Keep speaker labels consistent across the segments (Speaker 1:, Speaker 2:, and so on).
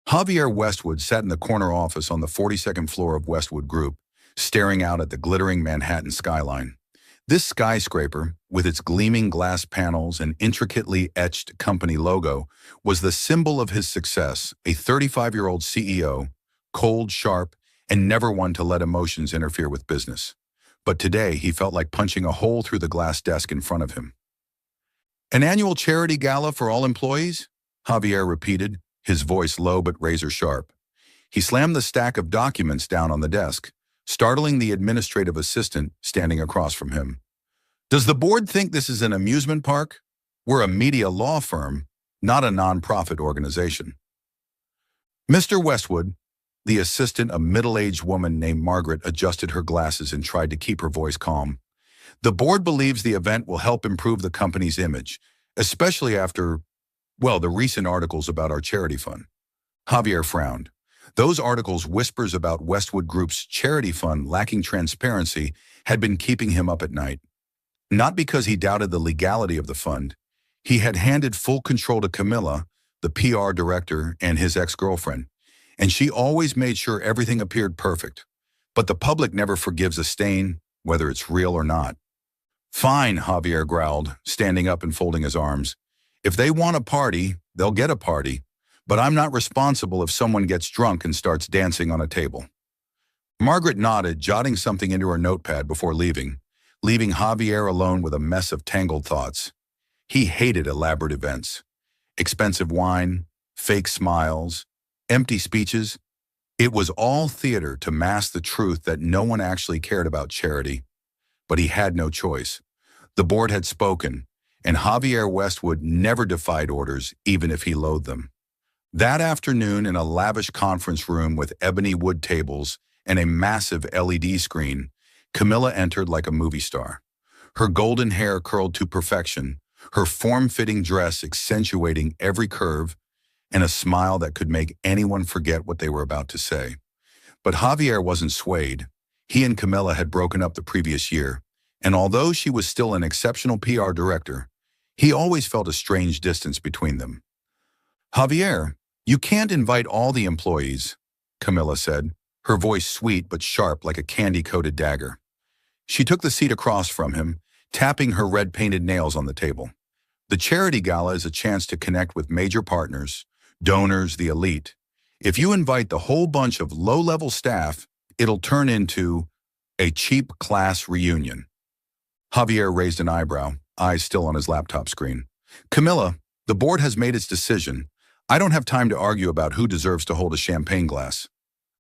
Speaker 1: Javier Westwood sat in the corner office on the 42nd floor of Westwood Group, staring out at the glittering Manhattan skyline. This skyscraper, with its gleaming glass panels and intricately etched company logo, was the symbol of his success, a 35-year-old CEO, cold, sharp, and never one to let emotions interfere with business. But today, he felt like punching a hole through the glass desk in front of him. An annual charity gala for all employees? Javier repeated, his voice low but razor-sharp. He slammed the stack of documents down on the desk, startling the administrative assistant standing across from him. Does the board think this is an amusement park? We're a media law firm, not a non-profit organization. Mr. Westwood, the assistant, a middle-aged woman named Margaret, adjusted her glasses and tried to keep her voice calm. The board believes the event will help improve the company's image, especially after, well, the recent articles about our charity fund. Javier frowned. Those articles, whispers about Westwood Group's charity fund lacking transparency, had been keeping him up at night. Not because he doubted the legality of the fund. He had handed full control to Camilla, the PR director, and his ex-girlfriend, and she always made sure everything appeared perfect. But the public never forgives a stain, whether it's real or not. Fine, Javier growled, standing up and folding his arms. If they want a party, they'll get a party. But I'm not responsible if someone gets drunk and starts dancing on a table. Margaret nodded, jotting something into her notepad before leaving Javier alone with a mess of tangled thoughts. He hated elaborate events. Expensive wine, fake smiles, empty speeches. It was all theater to mask the truth that no one actually cared about charity. But he had no choice. The board had spoken, and Javier Westwood never defied orders, even if he loathed them. That afternoon, in a lavish conference room with ebony wood tables and a massive LED screen, Camilla entered like a movie star. Her golden hair curled to perfection, her form-fitting dress accentuating every curve, and a smile that could make anyone forget what they were about to say. But Javier wasn't swayed. He and Camilla had broken up the previous year, and although she was still an exceptional PR director, he always felt a strange distance between them. Javier, you can't invite all the employees, Camilla said, her voice sweet but sharp like a candy-coated dagger. She took the seat across from him, tapping her red-painted nails on the table. The charity gala is a chance to connect with major partners, donors, the elite. If you invite the whole bunch of low-level staff, it'll turn into a cheap class reunion. Javier raised an eyebrow, eyes still on his laptop screen. Camilla, the board has made its decision. I don't have time to argue about who deserves to hold a champagne glass.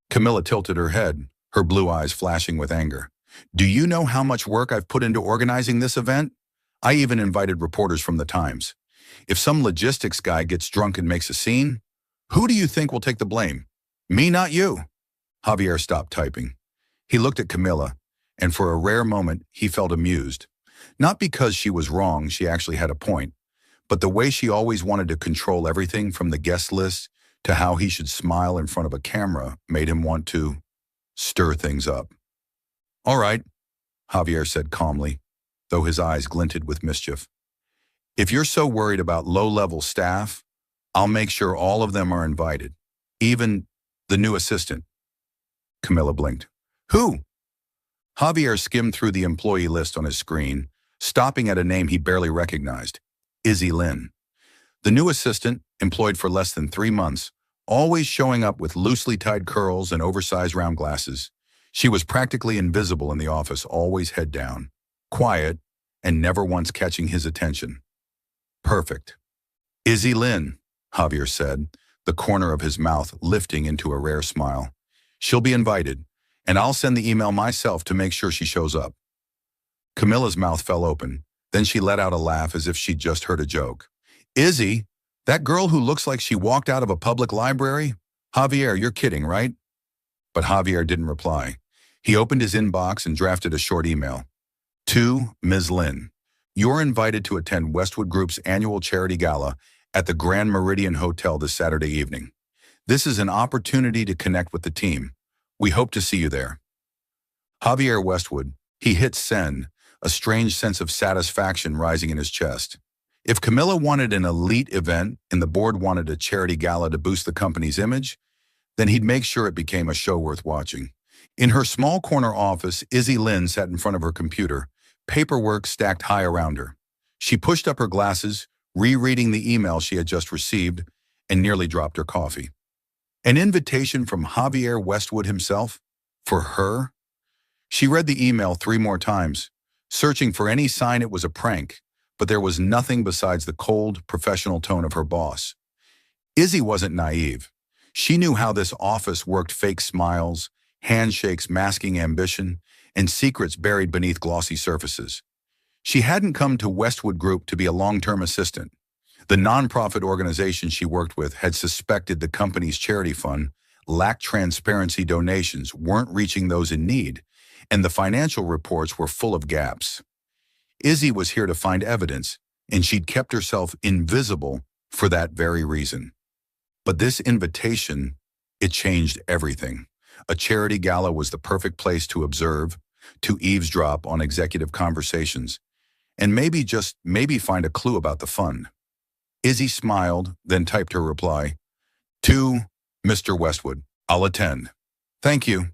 Speaker 1: Camilla tilted her head, her blue eyes flashing with anger. Do you know how much work I've put into organizing this event? I even invited reporters from the Times. If some logistics guy gets drunk and makes a scene, who do you think will take the blame? Me, not you. Javier stopped typing. He looked at Camilla, and for a rare moment, he felt amused. Not because she was wrong, she actually had a point, but the way she always wanted to control everything from the guest list to how he should smile in front of a camera made him want to stir things up. All right, Javier said calmly, though his eyes glinted with mischief. If you're so worried about low-level staff, I'll make sure all of them are invited, even the new assistant. Camilla blinked. Who? Javier skimmed through the employee list on his screen, stopping at a name he barely recognized, Izzy Lin. The new assistant, employed for less than 3 months, always showing up with loosely tied curls and oversized round glasses. She was practically invisible in the office, always head down, quiet, and never once catching his attention. Perfect. Izzy Lin, Javier said, the corner of his mouth lifting into a rare smile. She'll be invited, and I'll send the email myself to make sure she shows up. Camilla's mouth fell open. Then she let out a laugh as if she'd just heard a joke. Izzy? That girl who looks like she walked out of a public library? Javier, you're kidding, right? But Javier didn't reply. He opened his inbox and drafted a short email. To Ms. Lin, you're invited to attend Westwood Group's annual charity gala at the Grand Meridian Hotel this Saturday evening. This is an opportunity to connect with the team. We hope to see you there. Javier Westwood, he hit send, a strange sense of satisfaction rising in his chest. If Camilla wanted an elite event and the board wanted a charity gala to boost the company's image, then he'd make sure it became a show worth watching. In her small corner office, Izzy Lynn sat in front of her computer, paperwork stacked high around her. She pushed up her glasses, rereading the email she had just received, and nearly dropped her coffee. An invitation from Javier Westwood himself? For her? She read the email 3 more times, searching for any sign it was a prank, but there was nothing besides the cold, professional tone of her boss. Izzy wasn't naive. She knew how this office worked: fake smiles, handshakes masking ambition, and secrets buried beneath glossy surfaces. She hadn't come to Westwood Group to be a long-term assistant. The nonprofit organization she worked with had suspected the company's charity fund lacked transparency, donations weren't reaching those in need, and the financial reports were full of gaps. Izzy was here to find evidence, and she'd kept herself invisible for that very reason. But this invitation, it changed everything. A charity gala was the perfect place to observe, to eavesdrop on executive conversations, and maybe, just maybe, find a clue about the fund. Izzy smiled, then typed her reply. To Mr. Westwood, I'll attend. Thank you.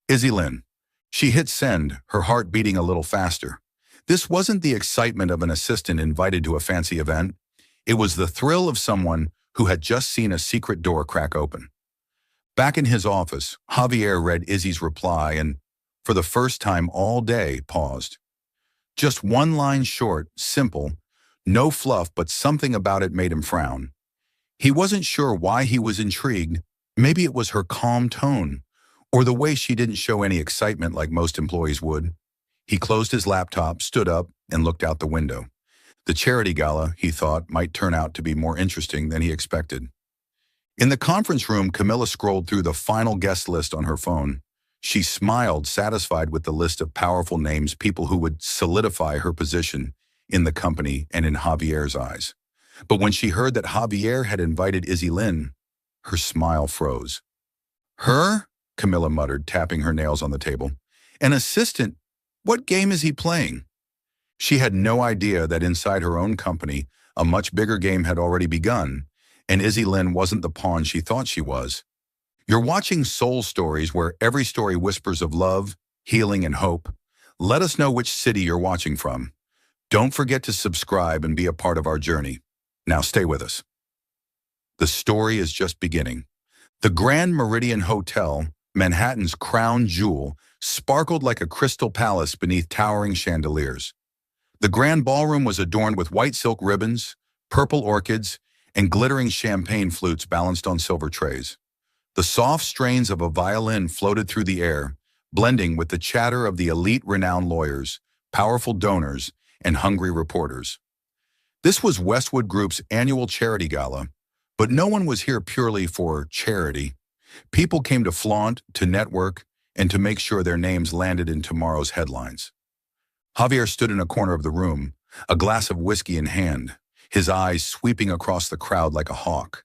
Speaker 1: Izzy Lynn. She hit send, her heart beating a little faster. This wasn't the excitement of an assistant invited to a fancy event. It was the thrill of someone who had just seen a secret door crack open. Back in his office, Javier read Izzy's reply and, for the first time all day, paused. Just one line short, simple, no fluff, but something about it made him frown. He wasn't sure why he was intrigued. Maybe it was her calm tone, or the way she didn't show any excitement like most employees would. He closed his laptop, stood up, and looked out the window. The charity gala, he thought, might turn out to be more interesting than he expected. In the conference room, Camilla scrolled through the final guest list on her phone. She smiled, satisfied with the list of powerful names, people who would solidify her position in the company and in Javier's eyes. But when she heard that Javier had invited Izzy Lynn, her smile froze. Her? Camilla muttered, tapping her nails on the table. An assistant? What game is he playing? She had no idea that inside her own company, a much bigger game had already begun, and Izzy Lynn wasn't the pawn she thought she was. You're watching Soul Stories, where every story whispers of love, healing, and hope. Let us know which city you're watching from. Don't forget to subscribe and be a part of our journey. Now stay with us. The story is just beginning. The Grand Meridian Hotel, Manhattan's crown jewel, sparkled like a crystal palace beneath towering chandeliers. The grand ballroom was adorned with white silk ribbons, purple orchids, and glittering champagne flutes balanced on silver trays. The soft strains of a violin floated through the air, blending with the chatter of the elite renowned lawyers, powerful donors, and hungry reporters. This was Westwood Group's annual charity gala, but no one was here purely for charity. People came to flaunt, to network, and to make sure their names landed in tomorrow's headlines. Javier stood in a corner of the room, a glass of whiskey in hand, his eyes sweeping across the crowd like a hawk.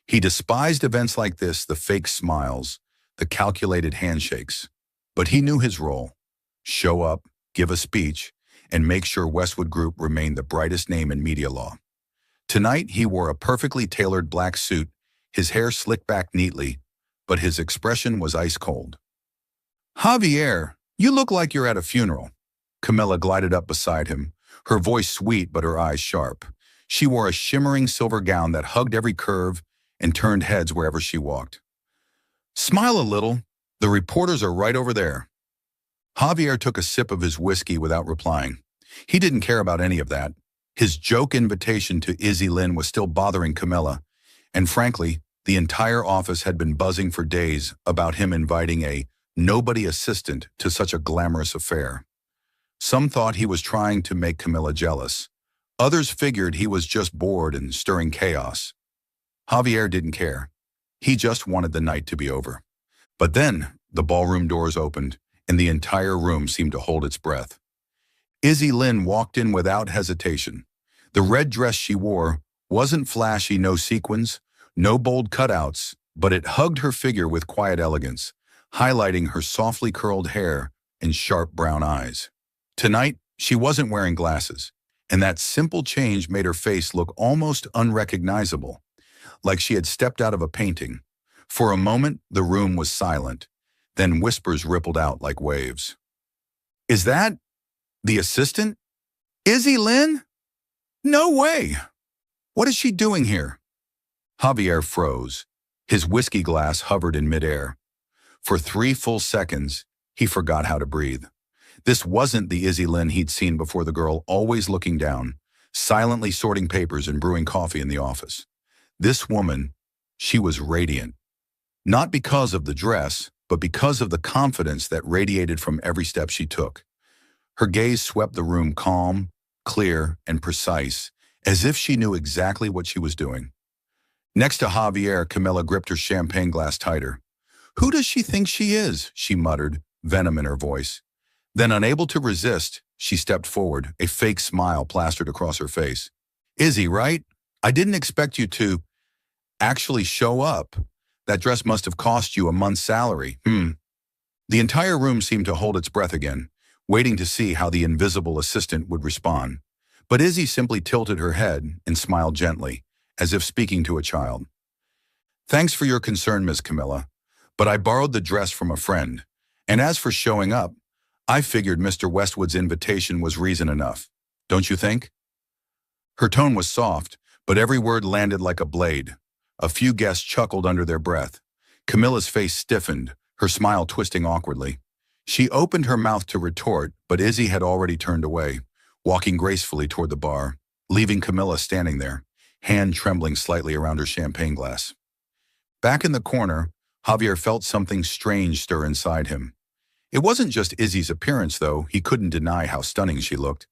Speaker 1: He despised events like this, the fake smiles, the calculated handshakes. But he knew his role: show up, give a speech, and make sure Westwood Group remained the brightest name in media law. Tonight, he wore a perfectly tailored black suit, his hair slicked back neatly, but his expression was ice cold. Javier, you look like you're at a funeral. Camilla glided up beside him, her voice sweet but her eyes sharp. She wore a shimmering silver gown that hugged every curve and turned heads wherever she walked. Smile a little. The reporters are right over there. Javier took a sip of his whiskey without replying. He didn't care about any of that. His joke invitation to Izzy Lynn was still bothering Camilla, and frankly, the entire office had been buzzing for days about him inviting a nobody assistant to such a glamorous affair. Some thought he was trying to make Camilla jealous. Others figured he was just bored and stirring chaos. Javier didn't care. He just wanted the night to be over. But then, the ballroom doors opened, and the entire room seemed to hold its breath. Izzy Lynn walked in without hesitation. The red dress she wore wasn't flashy, no sequins, no bold cutouts, but it hugged her figure with quiet elegance, highlighting her softly curled hair and sharp brown eyes. Tonight, she wasn't wearing glasses. and that simple change made her face look almost unrecognizable, like she had stepped out of a painting. For a moment, the room was silent. Then whispers rippled out like waves. "Is that the assistant? Izzy Lynn? No way! What is she doing here?" Javier froze. His whiskey glass hovered in midair. For 3 full seconds, he forgot how to breathe. This wasn't the Izzy Lynn he'd seen before, the girl always looking down, silently sorting papers and brewing coffee in the office. This woman, she was radiant. Not because of the dress, but because of the confidence that radiated from every step she took. Her gaze swept the room, calm, clear, and precise, as if she knew exactly what she was doing. Next to Javier, Camilla gripped her champagne glass tighter. "Who does she think she is?" she muttered, venom in her voice. Then, unable to resist, she stepped forward, a fake smile plastered across her face. "Izzy, right? I didn't expect you to actually show up. That dress must have cost you a month's salary." The entire room seemed to hold its breath again, waiting to see how the invisible assistant would respond. But Izzy simply tilted her head and smiled gently, as if speaking to a child. "Thanks for your concern, Miss Camilla, but I borrowed the dress from a friend. And as for showing up, I figured Mr. Westwood's invitation was reason enough. Don't you think?" Her tone was soft, but every word landed like a blade. A few guests chuckled under their breath. Camilla's face stiffened, her smile twisting awkwardly. She opened her mouth to retort, but Izzy had already turned away, walking gracefully toward the bar, leaving Camilla standing there, hand trembling slightly around her champagne glass. Back in the corner, Javier felt something strange stir inside him. It wasn't just Izzy's appearance, though. He couldn't deny how stunning she looked.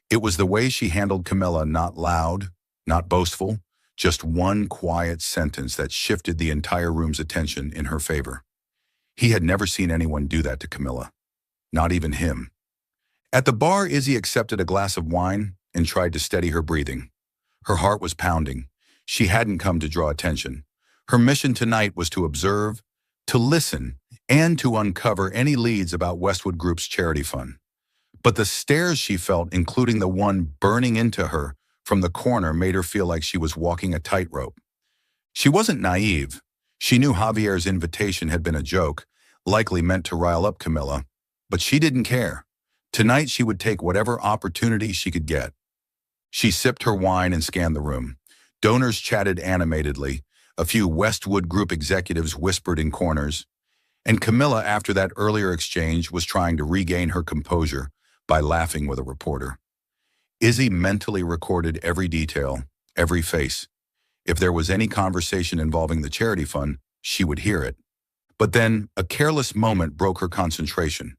Speaker 1: It was the way she handled Camilla, not loud, not boastful, just one quiet sentence that shifted the entire room's attention in her favor. He had never seen anyone do that to Camilla, not even him. At the bar, Izzy accepted a glass of wine and tried to steady her breathing. Her heart was pounding. She hadn't come to draw attention. Her mission tonight was to observe, to listen, and to uncover any leads about Westwood Group's charity fund. But the stares she felt, including the one burning into her from the corner, made her feel like she was walking a tightrope. She wasn't naive. She knew Javier's invitation had been a joke, likely meant to rile up Camilla, but she didn't care. Tonight she would take whatever opportunity she could get. She sipped her wine and scanned the room. Donors chatted animatedly. A few Westwood Group executives whispered in corners. And Camilla, after that earlier exchange, was trying to regain her composure by laughing with a reporter. Izzy mentally recorded every detail, every face. If there was any conversation involving the charity fund, she would hear it. But then, a careless moment broke her concentration.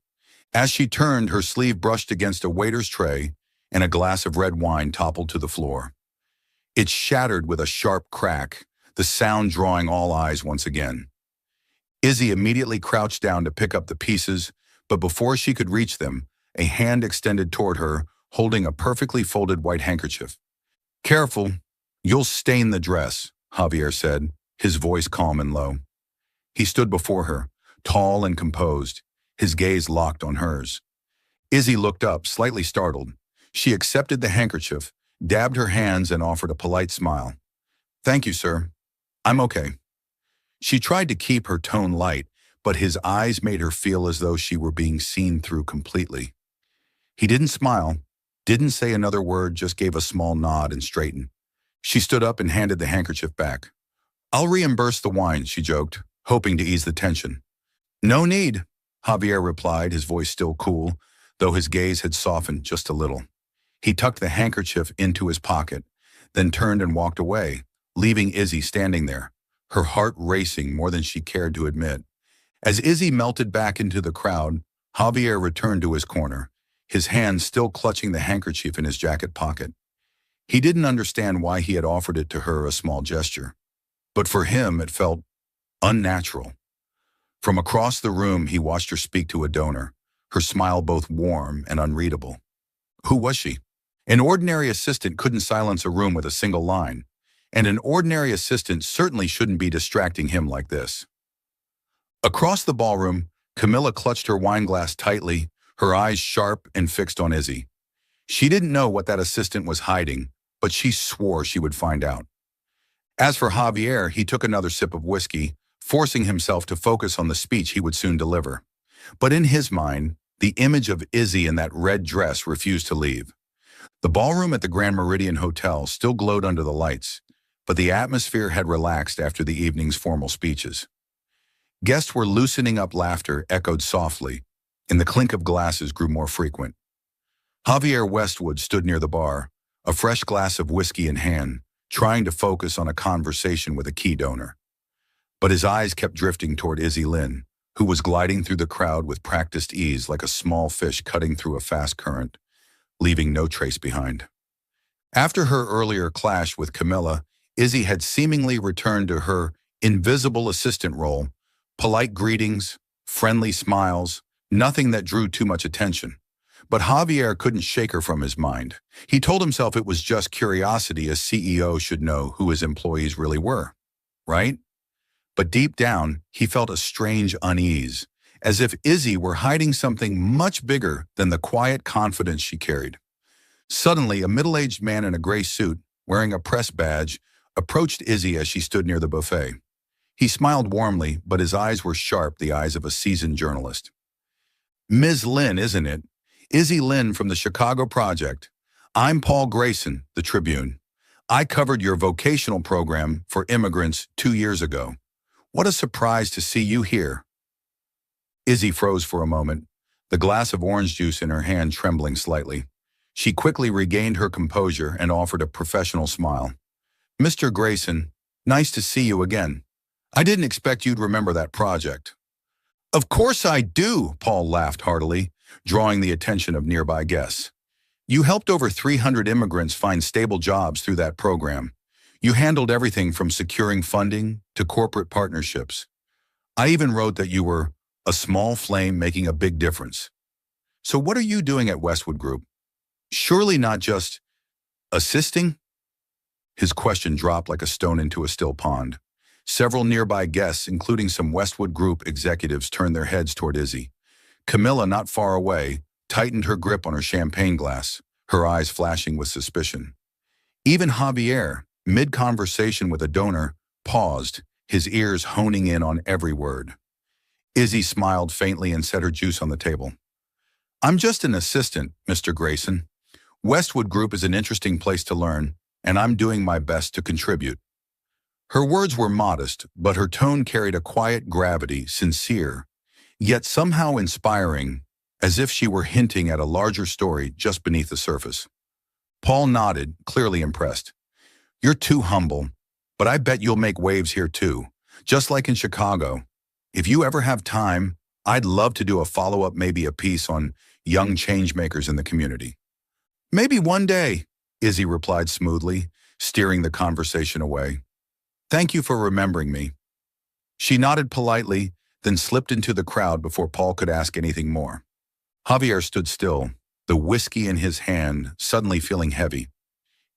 Speaker 1: As she turned, her sleeve brushed against a waiter's tray, and a glass of red wine toppled to the floor. It shattered with a sharp crack, the sound drawing all eyes once again. Izzy immediately crouched down to pick up the pieces, but before she could reach them, a hand extended toward her, holding a perfectly folded white handkerchief. "Careful, you'll stain the dress," Javier said, his voice calm and low. He stood before her, tall and composed, his gaze locked on hers. Izzy looked up, slightly startled. She accepted the handkerchief, dabbed her hands, and offered a polite smile. "Thank you, sir. I'm okay." She tried to keep her tone light, but his eyes made her feel as though she were being seen through completely. He didn't smile, didn't say another word, just gave a small nod and straightened. She stood up and handed the handkerchief back. "I'll reimburse the wine," she joked, hoping to ease the tension. "No need," Javier replied, his voice still cool, though his gaze had softened just a little. He tucked the handkerchief into his pocket, then turned and walked away, leaving Izzy standing there, her heart racing more than she cared to admit. As Izzy melted back into the crowd, Javier returned to his corner, his hand still clutching the handkerchief in his jacket pocket. He didn't understand why he had offered it to her, a small gesture. But for him, it felt unnatural. From across the room, he watched her speak to a donor, her smile both warm and unreadable. Who was she? An ordinary assistant couldn't silence a room with a single line, and an ordinary assistant certainly shouldn't be distracting him like this. Across the ballroom, Camilla clutched her wine glass tightly, her eyes sharp and fixed on Izzy. She didn't know what that assistant was hiding, but she swore she would find out. As for Javier, he took another sip of whiskey, forcing himself to focus on the speech he would soon deliver. But in his mind, the image of Izzy in that red dress refused to leave. The ballroom at the Grand Meridian Hotel still glowed under the lights, but the atmosphere had relaxed after the evening's formal speeches. Guests were loosening up, laughter echoed softly, and the clink of glasses grew more frequent. Javier Westwood stood near the bar, a fresh glass of whiskey in hand, trying to focus on a conversation with a key donor. But his eyes kept drifting toward Izzy Lynn, who was gliding through the crowd with practiced ease like a small fish cutting through a fast current, leaving no trace behind. After her earlier clash with Camilla, Izzy had seemingly returned to her invisible assistant role, polite greetings, friendly smiles, nothing that drew too much attention. But Javier couldn't shake her from his mind. He told himself it was just curiosity. A CEO should know who his employees really were, right? But deep down, he felt a strange unease, as if Izzy were hiding something much bigger than the quiet confidence she carried. Suddenly, a middle-aged man in a gray suit, wearing a press badge, approached Izzy as she stood near the buffet. He smiled warmly, but his eyes were sharp, the eyes of a seasoned journalist. "Ms. Lynn, isn't it? Izzy Lynn from the Chicago Project. I'm Paul Grayson, the Tribune. I covered your vocational program for immigrants 2 years ago. What a surprise to see you here." Izzy froze for a moment, the glass of orange juice in her hand trembling slightly. She quickly regained her composure and offered a professional smile. "Mr. Grayson, nice to see you again. I didn't expect you'd remember that project." "Of course I do," Paul laughed heartily, drawing the attention of nearby guests. "You helped over 300 immigrants find stable jobs through that program. You handled everything from securing funding to corporate partnerships. I even wrote that you were a small flame making a big difference. So what are you doing at Westwood Group? Surely not just assisting?" His question dropped like a stone into a still pond. Several nearby guests, including some Westwood Group executives, turned their heads toward Izzy. Camilla, not far away, tightened her grip on her champagne glass, her eyes flashing with suspicion. Even Javier, mid-conversation with a donor, paused, his ears honing in on every word. Izzy smiled faintly and set her juice on the table. "I'm just an assistant, Mr. Grayson. Westwood Group is an interesting place to learn, and I'm doing my best to contribute." Her words were modest, but her tone carried a quiet gravity, sincere, yet somehow inspiring, as if she were hinting at a larger story just beneath the surface. Paul nodded, clearly impressed. "You're too humble, but I bet you'll make waves here too, just like in Chicago. If you ever have time, I'd love to do a follow-up, maybe a piece on young changemakers in the community." "Maybe one day," Izzy replied smoothly, steering the conversation away. "Thank you for remembering me." She nodded politely, then slipped into the crowd before Paul could ask anything more. Javier stood still, the whiskey in his hand suddenly feeling heavy.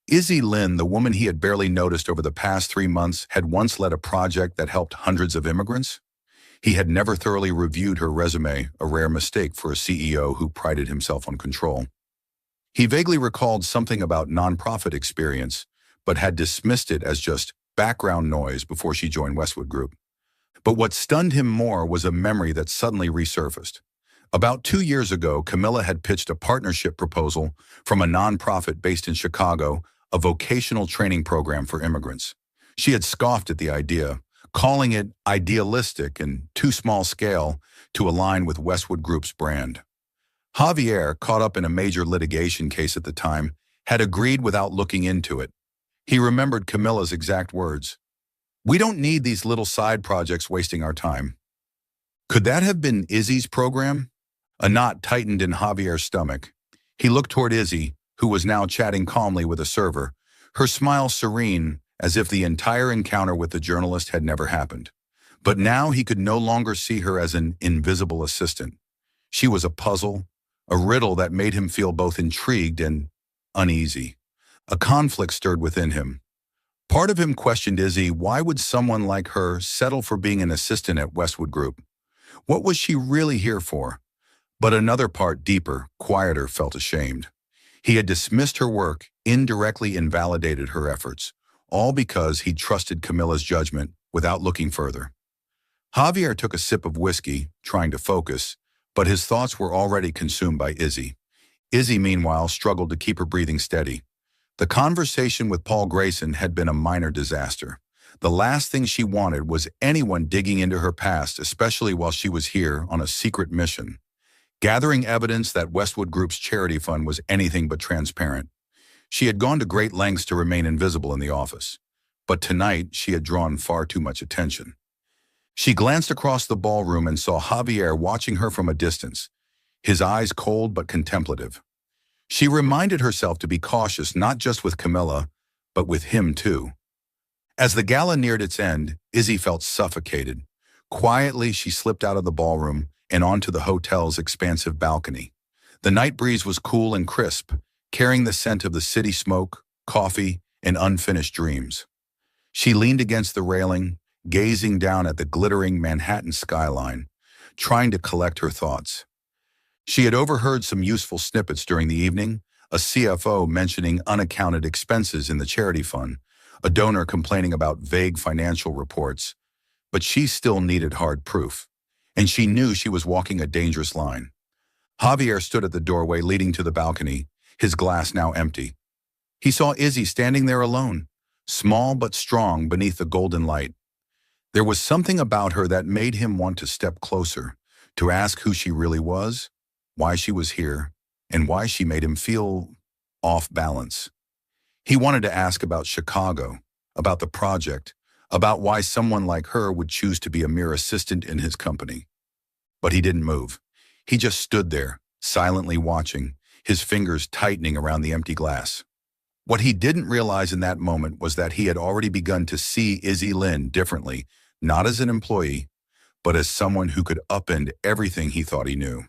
Speaker 1: Izzy Lynn, the woman he had barely noticed over the past 3 months, had once led a project that helped hundreds of immigrants. He had never thoroughly reviewed her resume, a rare mistake for a CEO who prided himself on control. He vaguely recalled something about nonprofit experience, but had dismissed it as just background noise before she joined Westwood Group. But what stunned him more was a memory that suddenly resurfaced. About 2 years ago, Camilla had pitched a partnership proposal from a nonprofit based in Chicago, a vocational training program for immigrants. She had scoffed at the idea, calling it idealistic and too small scale to align with Westwood Group's brand. Javier, caught up in a major litigation case at the time, had agreed without looking into it. He remembered Camilla's exact words. "We don't need these little side projects wasting our time." Could that have been Izzy's program? A knot tightened in Javier's stomach. He looked toward Izzy, who was now chatting calmly with a server, her smile serene, as if the entire encounter with the journalist had never happened. But now he could no longer see her as an invisible assistant. She was a puzzle, a riddle that made him feel both intrigued and uneasy. A conflict stirred within him. Part of him questioned Izzy, why would someone like her settle for being an assistant at Westwood Group? What was she really here for? But another part, deeper, quieter, felt ashamed. He had dismissed her work, indirectly invalidated her efforts, all because he trusted Camilla's judgment without looking further. Javier took a sip of whiskey, trying to focus, but his thoughts were already consumed by Izzy. Izzy, meanwhile, struggled to keep her breathing steady. The conversation with Paul Grayson had been a minor disaster. The last thing she wanted was anyone digging into her past, especially while she was here on a secret mission, gathering evidence that Westwood Group's charity fund was anything but transparent. She had gone to great lengths to remain invisible in the office, but tonight she had drawn far too much attention. She glanced across the ballroom and saw Javier watching her from a distance, his eyes cold but contemplative. She reminded herself to be cautious not just with Camilla, but with him too. As the gala neared its end, Izzy felt suffocated. Quietly, she slipped out of the ballroom and onto the hotel's expansive balcony. The night breeze was cool and crisp, carrying the scent of the city smoke, coffee, and unfinished dreams. She leaned against the railing, gazing down at the glittering Manhattan skyline, trying to collect her thoughts. She had overheard some useful snippets during the evening, a CFO mentioning unaccounted expenses in the charity fund, a donor complaining about vague financial reports, but she still needed hard proof, and she knew she was walking a dangerous line. Javier stood at the doorway leading to the balcony, his glass now empty. He saw Izzy standing there alone, small but strong beneath the golden light. There was something about her that made him want to step closer, to ask who she really was, why she was here, and why she made him feel off balance. He wanted to ask about Chicago, about the project, about why someone like her would choose to be a mere assistant in his company. But he didn't move. He just stood there, silently watching, his fingers tightening around the empty glass. What he didn't realize in that moment was that he had already begun to see Izzy Lynn differently, not as an employee, but as someone who could upend everything he thought he knew.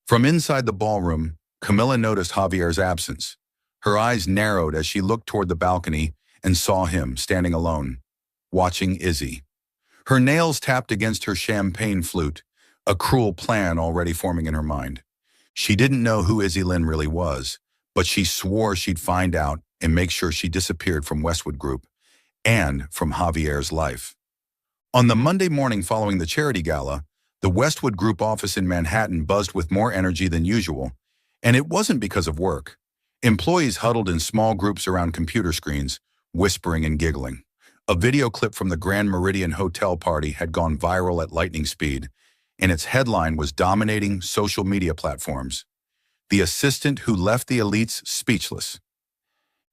Speaker 1: From inside the ballroom, Camilla noticed Javier's absence. Her eyes narrowed as she looked toward the balcony and saw him standing alone, watching Izzy. Her nails tapped against her champagne flute, a cruel plan already forming in her mind. She didn't know who Izzy Lynn really was, but she swore she'd find out and make sure she disappeared from Westwood Group and from Javier's life. On the Monday morning following the charity gala, the Westwood Group office in Manhattan buzzed with more energy than usual, and it wasn't because of work. Employees huddled in small groups around computer screens, whispering and giggling. A video clip from the Grand Meridian Hotel party had gone viral at lightning speed, and its headline was dominating social media platforms. The assistant who left the elites speechless.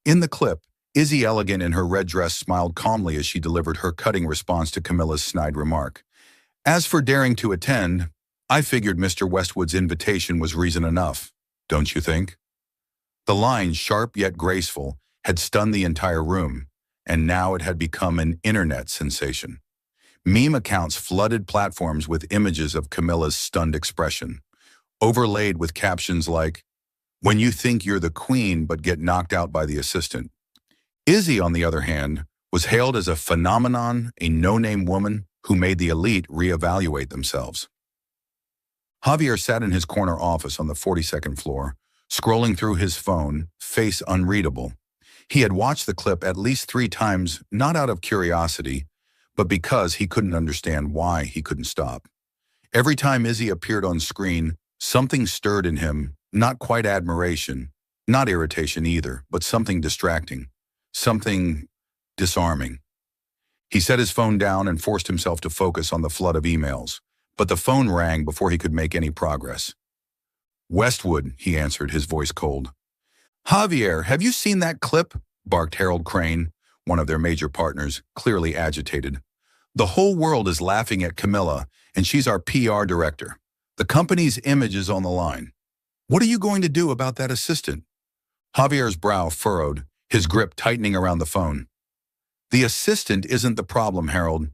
Speaker 1: In the clip, Izzy Elegant in her red dress smiled calmly as she delivered her cutting response to Camilla's snide remark. As for daring to attend, I figured Mr. Westwood's invitation was reason enough, don't you think? The line, sharp yet graceful, had stunned the entire room, and now it had become an internet sensation. Meme accounts flooded platforms with images of Camilla's stunned expression, overlaid with captions like, "When you think you're the queen but get knocked out by the assistant." Izzy, on the other hand, was hailed as a phenomenon, a no-name woman who made the elite reevaluate themselves. Javier sat in his corner office on the 42nd floor, scrolling through his phone, face unreadable. He had watched the clip at least 3 times, not out of curiosity, but because he couldn't understand why he couldn't stop. Every time Izzy appeared on screen, something stirred in him, not quite admiration, not irritation either, but something distracting, something disarming. He set his phone down and forced himself to focus on the flood of emails, but the phone rang before he could make any progress. "Westwood," he answered, his voice cold. "Javier, have you seen that clip?" barked Harold Crane, one of their major partners, clearly agitated. "The whole world is laughing at Camilla, and she's our PR director. The company's image is on the line. What are you going to do about that assistant?" Javier's brow furrowed, his grip tightening around the phone. "The assistant isn't the problem, Harold.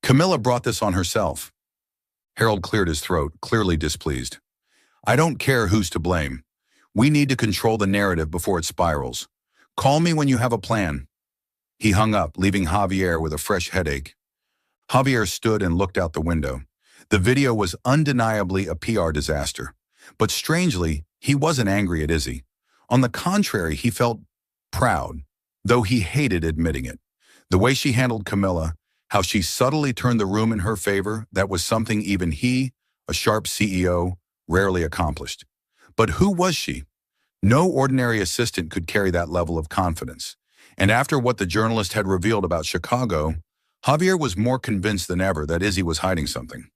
Speaker 1: Camilla brought this on herself." Harold cleared his throat, clearly displeased. "I don't care who's to blame. We need to control the narrative before it spirals. Call me when you have a plan." He hung up, leaving Javier with a fresh headache. Javier stood and looked out the window. The video was undeniably a PR disaster. But strangely, he wasn't angry at Izzy. On the contrary, he felt proud, though he hated admitting it. The way she handled Camilla, how she subtly turned the room in her favor, that was something even he, a sharp CEO, rarely accomplished. But who was she? No ordinary assistant could carry that level of confidence. And after what the journalist had revealed about Chicago, Javier was more convinced than ever that Izzy was hiding something.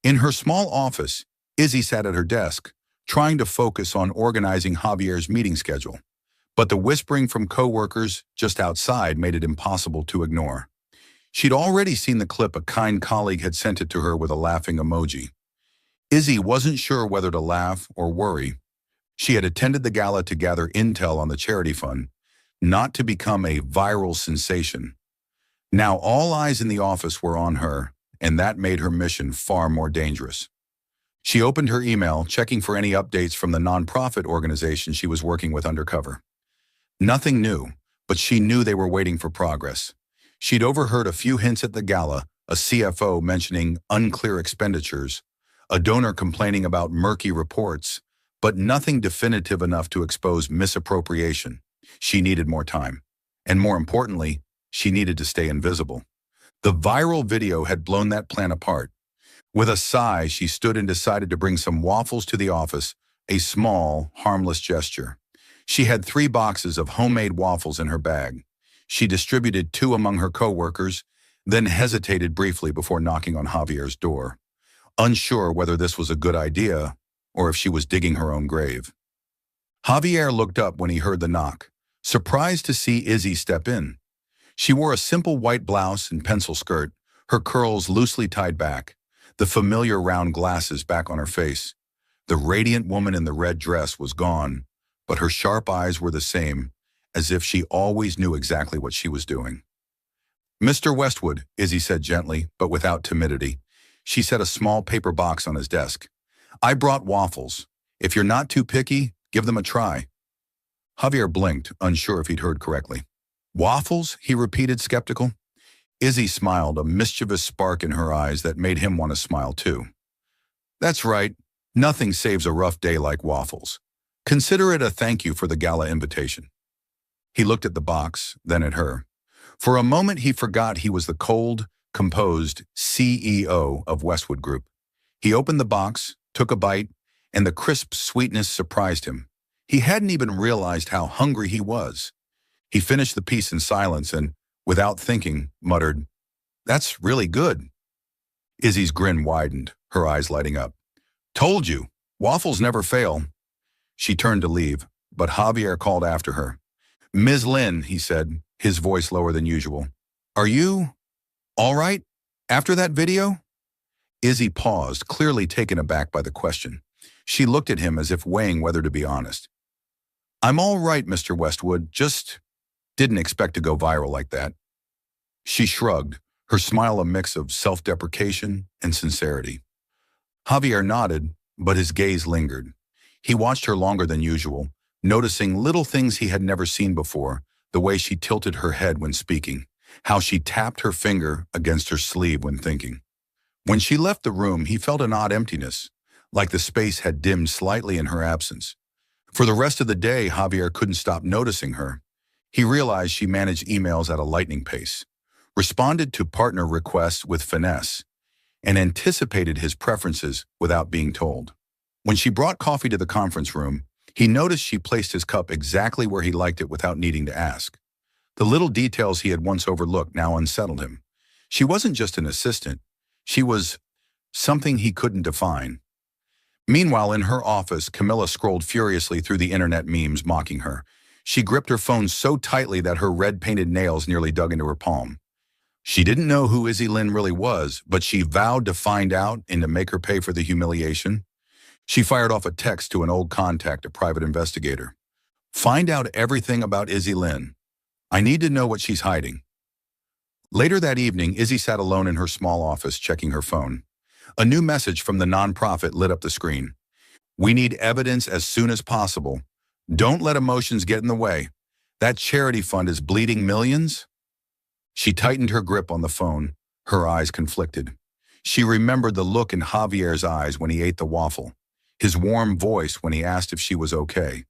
Speaker 1: In her small office, Izzy sat at her desk, trying to focus on organizing Javier's meeting schedule. But the whispering from coworkers just outside made it impossible to ignore. She'd already seen the clip a kind colleague had sent it to her with a laughing emoji. Izzy wasn't sure whether to laugh or worry. She had attended the gala to gather intel on the charity fund, not to become a viral sensation. Now all eyes in the office were on her, and that made her mission far more dangerous. She opened her email, checking for any updates from the nonprofit organization she was working with undercover. Nothing new, but she knew they were waiting for progress. She'd overheard a few hints at the gala, a CFO mentioning unclear expenditures, a donor complaining about murky reports, but nothing definitive enough to expose misappropriation. She needed more time. And more importantly, she needed to stay invisible. The viral video had blown that plan apart. With a sigh, she stood and decided to bring some waffles to the office, a small, harmless gesture. She had 3 boxes of homemade waffles in her bag. She distributed 2 among her coworkers, then hesitated briefly before knocking on Javier's door, unsure whether this was a good idea or if she was digging her own grave. Javier looked up when he heard the knock, surprised to see Izzy step in. She wore a simple white blouse and pencil skirt, her curls loosely tied back, the familiar round glasses back on her face. The radiant woman in the red dress was gone, but her sharp eyes were the same, as if she always knew exactly what she was doing. "Mr. Westwood," Izzy said gently, but without timidity. She set a small paper box on his desk. "I brought waffles. If you're not too picky, give them a try." Javier blinked, unsure if he'd heard correctly. "Waffles?" he repeated, skeptical. Izzy smiled, a mischievous spark in her eyes that made him want to smile too. "That's right. Nothing saves a rough day like waffles. Consider it a thank you for the gala invitation." He looked at the box, then at her. For a moment he forgot he was the cold, composed CEO of Westwood Group. He opened the box, took a bite, and the crisp sweetness surprised him. He hadn't even realized how hungry he was. He finished the piece in silence and, without thinking, muttered, "That's really good." Izzy's grin widened, her eyes lighting up. "Told you, waffles never fail." She turned to leave, but Javier called after her. "Ms. Lin," he said, his voice lower than usual. "Are you all right after that video?" Izzy paused, clearly taken aback by the question. She looked at him as if weighing whether to be honest. "I'm all right, Mr. Westwood, just didn't expect to go viral like that." She shrugged, her smile a mix of self-deprecation and sincerity. Javier nodded, but his gaze lingered. He watched her longer than usual, noticing little things he had never seen before, the way she tilted her head when speaking, how she tapped her finger against her sleeve when thinking. When she left the room, he felt an odd emptiness, like the space had dimmed slightly in her absence. For the rest of the day, Javier couldn't stop noticing her. He realized she managed emails at a lightning pace, responded to partner requests with finesse, and anticipated his preferences without being told. When she brought coffee to the conference room, he noticed she placed his cup exactly where he liked it without needing to ask. The little details he had once overlooked now unsettled him. She wasn't just an assistant. She was something he couldn't define. Meanwhile, in her office, Camilla scrolled furiously through the internet memes mocking her. She gripped her phone so tightly that her red-painted nails nearly dug into her palm. She didn't know who Izzy Lin really was, but she vowed to find out and to make her pay for the humiliation. She fired off a text to an old contact, a private investigator. "Find out everything about Izzy Lin. I need to know what she's hiding." Later that evening, Izzy sat alone in her small office checking her phone. A new message from the nonprofit lit up the screen. "We need evidence as soon as possible. Don't let emotions get in the way. That charity fund is bleeding millions." She tightened her grip on the phone, her eyes conflicted. She remembered the look in Javier's eyes when he ate the waffle, his warm voice when he asked if she was okay.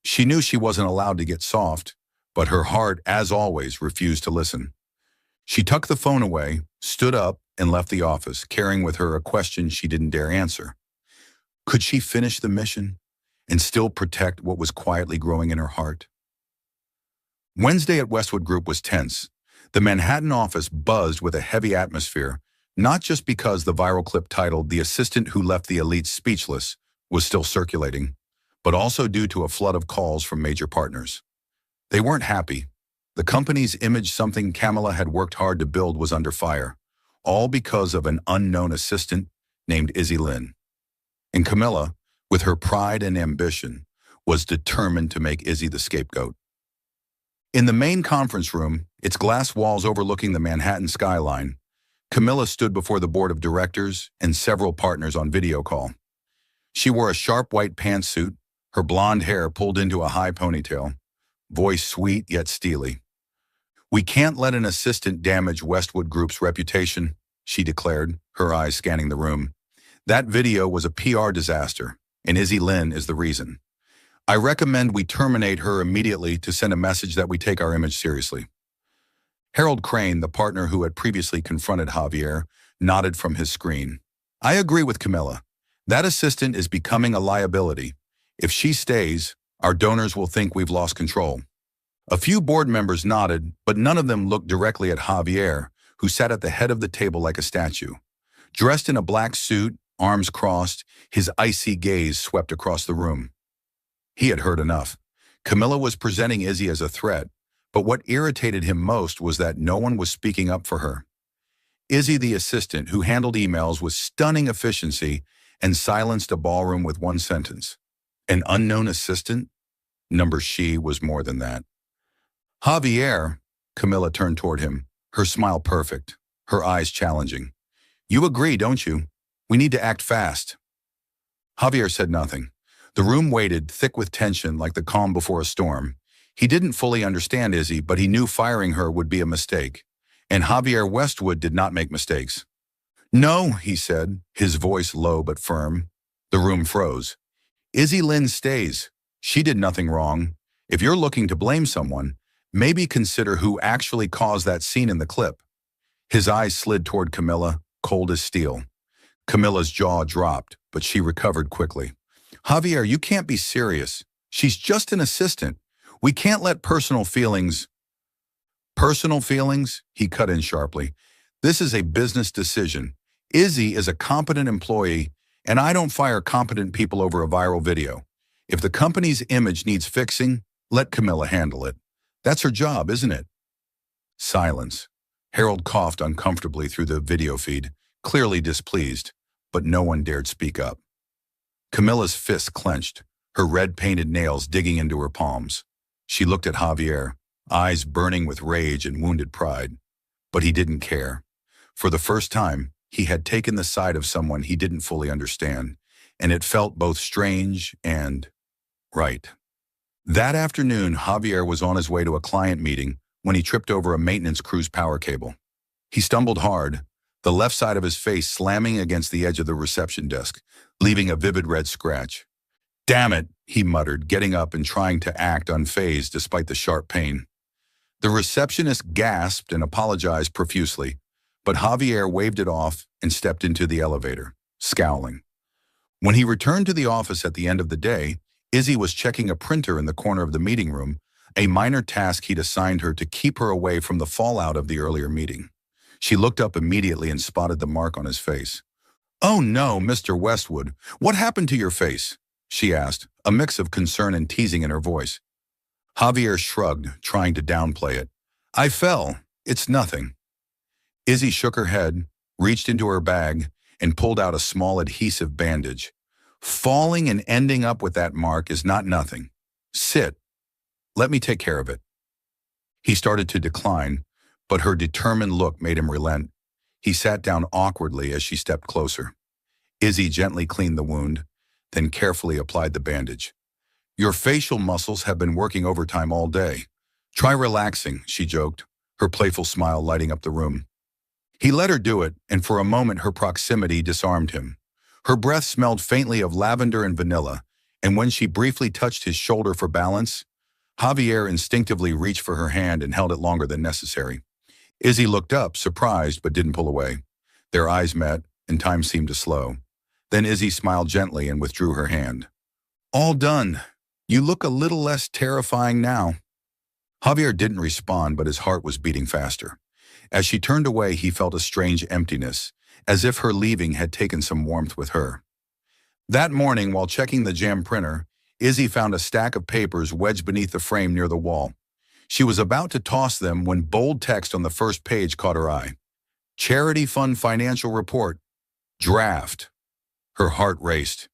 Speaker 1: She knew she wasn't allowed to get soft, but her heart, as always, refused to listen. She tucked the phone away, stood up, and left the office, carrying with her a question she didn't dare answer. Could she finish the mission and still protect what was quietly growing in her heart? Wednesday at Westwood Group was tense. The Manhattan office buzzed with a heavy atmosphere, not just because the viral clip titled "The Assistant Who Left the Elites Speechless" was still circulating, but also due to a flood of calls from major partners. They weren't happy. The company's image, something Camilla had worked hard to build, was under fire, all because of an unknown assistant named Izzy Lynn. And Camilla, with her pride and ambition, was determined to make Izzy the scapegoat. In the main conference room, its glass walls overlooking the Manhattan skyline, Camilla stood before the board of directors and several partners on video call. She wore a sharp white pantsuit, her blonde hair pulled into a high ponytail, voice sweet yet steely. "We can't let an assistant damage Westwood Group's reputation," she declared, her eyes scanning the room. "That video was a PR disaster, and Izzy Lynn is the reason. I recommend we terminate her immediately to send a message that we take our image seriously." Harold Crane, the partner who had previously confronted Javier, nodded from his screen. "I agree with Camilla. That assistant is becoming a liability. If she stays, our donors will think we've lost control." A few board members nodded, but none of them looked directly at Javier, who sat at the head of the table like a statue. Dressed in a black suit, arms crossed, his icy gaze swept across the room. He had heard enough. Camilla was presenting Izzy as a threat, but what irritated him most was that no one was speaking up for her. Izzy, the assistant, who handled emails with stunning efficiency and silenced a ballroom with one sentence. An unknown assistant? Number she was more than that. "Javier," Camilla turned toward him, her smile perfect, her eyes challenging. "You agree, don't you? We need to act fast." Javier said nothing. The room waited, thick with tension like the calm before a storm. He didn't fully understand Izzy, but he knew firing her would be a mistake. And Javier Westwood did not make mistakes. "No," he said, his voice low but firm. The room froze. "Izzy Lynn stays. She did nothing wrong. If you're looking to blame someone, maybe consider who actually caused that scene in the clip." His eyes slid toward Camilla, cold as steel. Camilla's jaw dropped, but she recovered quickly. "Javier, you can't be serious. She's just an assistant. We can't let personal feelings..." "Personal feelings?" he cut in sharply. "This is a business decision. Izzy is a competent employee, and I don't fire competent people over a viral video. If the company's image needs fixing, let Camilla handle it. That's her job, isn't it?" Silence. Harold coughed uncomfortably through the video feed, clearly displeased, but no one dared speak up. Camilla's fists clenched, her red-painted nails digging into her palms. She looked at Javier, eyes burning with rage and wounded pride. But he didn't care. For the first time, he had taken the side of someone he didn't fully understand, and it felt both strange and right. That afternoon, Javier was on his way to a client meeting when he tripped over a maintenance crew's power cable. He stumbled hard, the left side of his face slamming against the edge of the reception desk, leaving a vivid red scratch. "Damn it," he muttered, getting up and trying to act unfazed despite the sharp pain. The receptionist gasped and apologized profusely, but Javier waved it off and stepped into the elevator, scowling. When he returned to the office at the end of the day, Izzy was checking a printer in the corner of the meeting room, a minor task he'd assigned her to keep her away from the fallout of the earlier meeting. She looked up immediately and spotted the mark on his face. "Oh no, Mr. Westwood, what happened to your face?" she asked, a mix of concern and teasing in her voice. Javier shrugged, trying to downplay it. "I fell. It's nothing." Izzy shook her head, reached into her bag, and pulled out a small adhesive bandage. "Falling and ending up with that mark is not nothing. Sit. Let me take care of it." He started to decline, but her determined look made him relent. He sat down awkwardly as she stepped closer. Izzy gently cleaned the wound, then carefully applied the bandage. "Your facial muscles have been working overtime all day. Try relaxing," she joked, her playful smile lighting up the room. He let her do it, and for a moment her proximity disarmed him. Her breath smelled faintly of lavender and vanilla, and when she briefly touched his shoulder for balance, Javier instinctively reached for her hand and held it longer than necessary. Izzy looked up, surprised, but didn't pull away. Their eyes met, and time seemed to slow. Then Izzy smiled gently and withdrew her hand. "All done. You look a little less terrifying now." Javier didn't respond, but his heart was beating faster. As she turned away, he felt a strange emptiness, as if her leaving had taken some warmth with her. That morning, while checking the jam printer, Izzy found a stack of papers wedged beneath the frame near the wall. She was about to toss them when bold text on the first page caught her eye. "Charity Fund Financial Report. Draft." Her heart raced.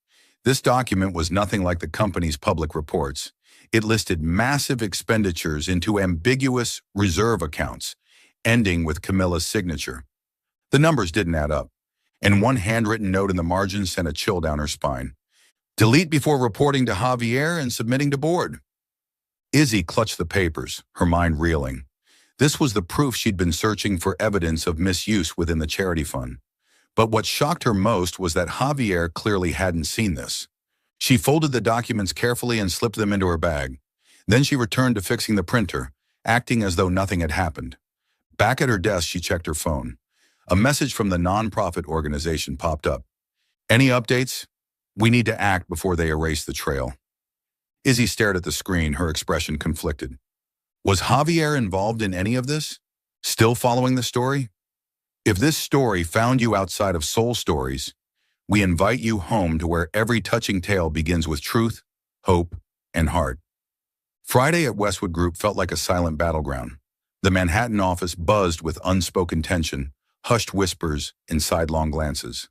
Speaker 1: This document was nothing like the company's public reports. It listed massive expenditures into ambiguous reserve accounts, ending with Camilla's signature. The numbers didn't add up, and one handwritten note in the margin sent a chill down her spine. "Delete before reporting to Javier and submitting to board." Izzy clutched the papers, her mind reeling. This was the proof she'd been searching for, evidence of misuse within the charity fund. But what shocked her most was that Javier clearly hadn't seen this. She folded the documents carefully and slipped them into her bag. Then she returned to fixing the printer, acting as though nothing had happened. Back at her desk, she checked her phone. A message from the nonprofit organization popped up. "Any updates? We need to act before they erase the trail." Izzy stared at the screen, her expression conflicted. Was Javier involved in any of this? Still following the story? If this story found you outside of Soul Stories, we invite you home to where every touching tale begins with truth, hope, and heart. Friday at Westwood Group felt like a silent battleground. The Manhattan office buzzed with unspoken tension, hushed whispers, and sidelong glances.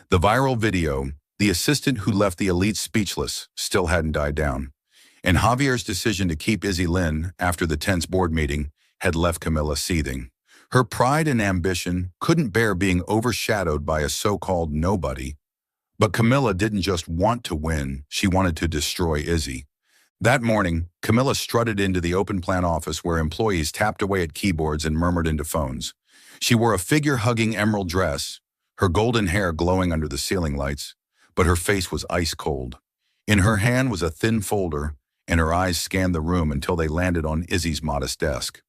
Speaker 1: The viral video, the assistant who left the elite speechless, still hadn't died down. And Javier's decision to keep Izzy Lynn after the tense board meeting had left Camilla seething. Her pride and ambition couldn't bear being overshadowed by a so-called nobody. But Camilla didn't just want to win, she wanted to destroy Izzy. That morning, Camilla strutted into the open plan office where employees tapped away at keyboards and murmured into phones. She wore a figure-hugging emerald dress, her golden hair glowing under the ceiling lights, but her face was ice cold. In her hand was a thin folder, and her eyes scanned the room until they landed on Izzy's modest desk.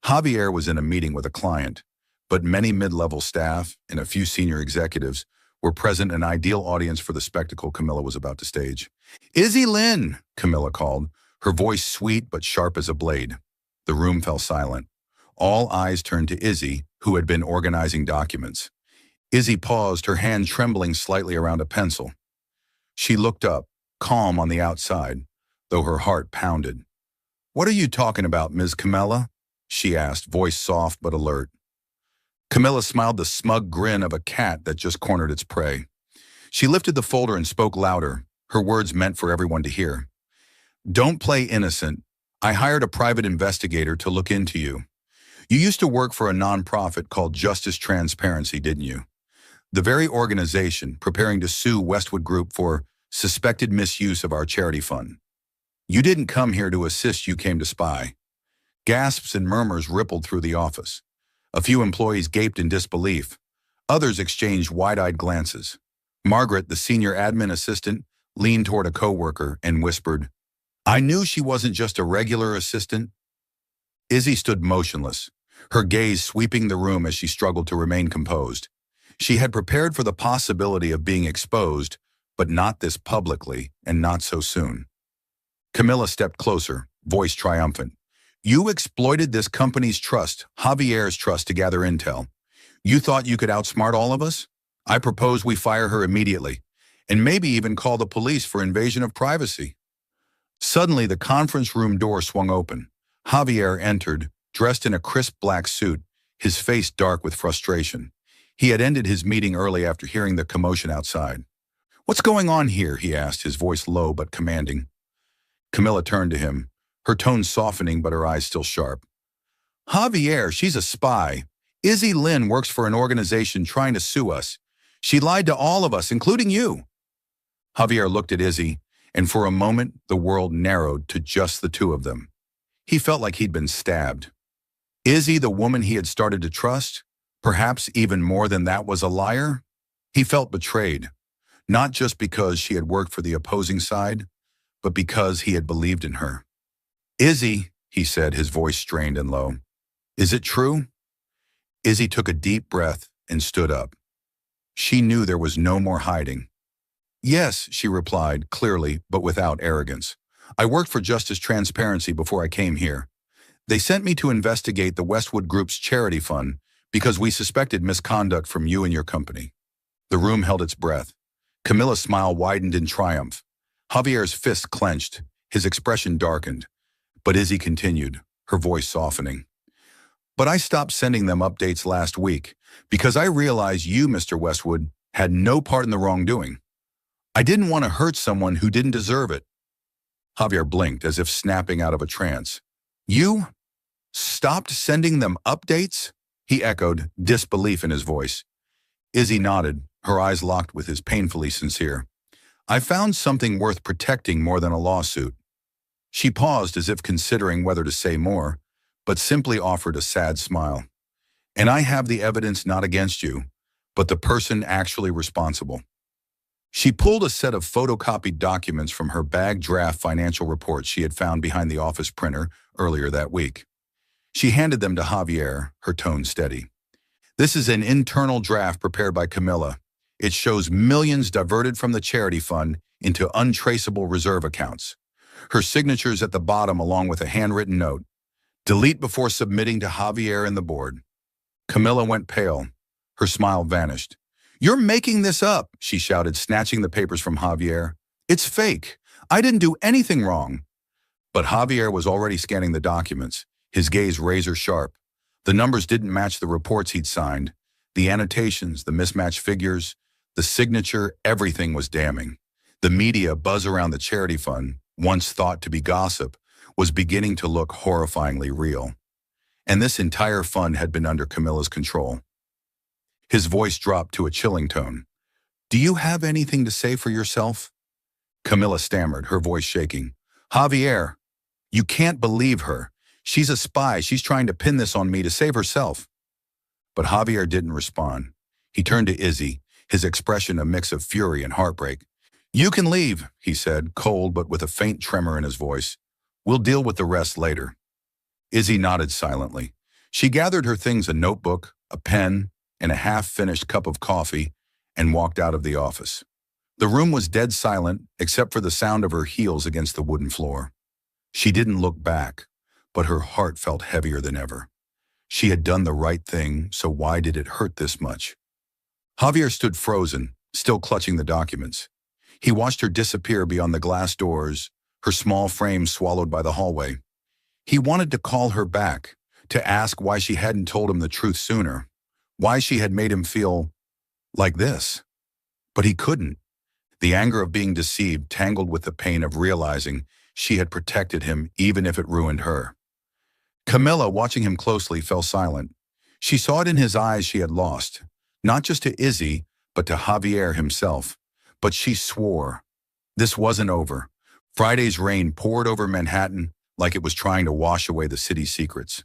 Speaker 1: Javier was in a meeting with a client, but many mid-level staff and a few senior executives were present, an ideal audience for the spectacle Camilla was about to stage. "Izzy Lynn," Camilla called, her voice sweet but sharp as a blade. The room fell silent. All eyes turned to Izzy, who had been organizing documents. Izzy paused, her hand trembling slightly around a pencil. She looked up, calm on the outside, though her heart pounded. "What are you talking about, Ms. Camilla?" she asked, voice soft but alert. Camilla smiled the smug grin of a cat that just cornered its prey. She lifted the folder and spoke louder, her words meant for everyone to hear. "Don't play innocent. I hired a private investigator to look into you. You used to work for a nonprofit called Justice Transparency, didn't you? The very organization preparing to sue Westwood Group for suspected misuse of our charity fund. You didn't come here to assist, you came to spy." Gasps and murmurs rippled through the office. A few employees gaped in disbelief. Others exchanged wide-eyed glances. Margaret, the senior admin assistant, leaned toward a coworker and whispered, "I knew she wasn't just a regular assistant." Izzy stood motionless, her gaze sweeping the room as she struggled to remain composed. She had prepared for the possibility of being exposed, but not this publicly and not so soon. Camilla stepped closer, voice triumphant. "You exploited this company's trust, Javier's trust, to gather intel. You thought you could outsmart all of us? I propose we fire her immediately, and maybe even call the police for invasion of privacy." Suddenly, the conference room door swung open. Javier entered, dressed in a crisp black suit, his face dark with frustration. He had ended his meeting early after hearing the commotion outside. "What's going on here?" he asked, his voice low but commanding. Camilla turned to him, her tone softening but her eyes still sharp. "Javier, she's a spy. Izzy Lynn works for an organization trying to sue us. She lied to all of us, including you." Javier looked at Izzy, and for a moment the world narrowed to just the two of them. He felt like he'd been stabbed. Izzy, the woman he had started to trust, perhaps even more than that, was a liar? He felt betrayed. not just because she had worked for the opposing side, but because he had believed in her. "Izzy," he said, his voice strained and low. "Is it true?" Izzy took a deep breath and stood up. She knew there was no more hiding. "Yes," she replied, clearly but without arrogance. "I worked for Justice Transparency before I came here. They sent me to investigate the Westwood Group's charity fund because we suspected misconduct from you and your company." The room held its breath. Camilla's smile widened in triumph. Javier's fist clenched, his expression darkened. But Izzy continued, her voice softening. "But I stopped sending them updates last week because I realized you, Mr. Westwood, had no part in the wrongdoing. I didn't want to hurt someone who didn't deserve it." Javier blinked as if snapping out of a trance. "You stopped sending them updates?" he echoed, disbelief in his voice. Izzy nodded, her eyes locked with his, painfully sincere. "I found something worth protecting more than a lawsuit." She paused as if considering whether to say more, but simply offered a sad smile. "And I have the evidence not against you, but the person actually responsible." She pulled a set of photocopied documents from her bag draft financial reports she had found behind the office printer earlier that week. She handed them to Javier, her tone steady. "This is an internal draft prepared by Camilla. It shows millions diverted from the charity fund into untraceable reserve accounts. Her signature's at the bottom along with a handwritten note. Delete before submitting to Javier and the board." Camilla went pale. Her smile vanished. "You're making this up," she shouted, snatching the papers from Javier. "It's fake. I didn't do anything wrong." But Javier was already scanning the documents, his gaze razor sharp. The numbers didn't match the reports he'd signed. The annotations, the mismatched figures, the signature, everything was damning. The media buzz around the charity fund, once thought to be gossip, was beginning to look horrifyingly real. And this entire fund had been under Camilla's control. His voice dropped to a chilling tone. "Do you have anything to say for yourself?" Camilla stammered, her voice shaking. "Javier, you can't believe her. She's a spy. She's trying to pin this on me to save herself." But Javier didn't respond. He turned to Izzy, his expression a mix of fury and heartbreak. "You can leave," he said, cold but with a faint tremor in his voice. "We'll deal with the rest later." Izzy nodded silently. She gathered her things, a notebook, a pen, and a half-finished cup of coffee, and walked out of the office. The room was dead silent, except for the sound of her heels against the wooden floor. She didn't look back, but her heart felt heavier than ever. She had done the right thing, so why did it hurt this much? Javier stood frozen, still clutching the documents. He watched her disappear beyond the glass doors, her small frame swallowed by the hallway. He wanted to call her back, to ask why she hadn't told him the truth sooner, why she had made him feel like this. But he couldn't. The anger of being deceived tangled with the pain of realizing she had protected him even if it ruined her. Camilla, watching him closely, fell silent. She saw it in his eyes she had lost, not just to Izzy, but to Javier himself. But she swore. This wasn't over. Friday's rain poured over Manhattan like it was trying to wash away the city's secrets.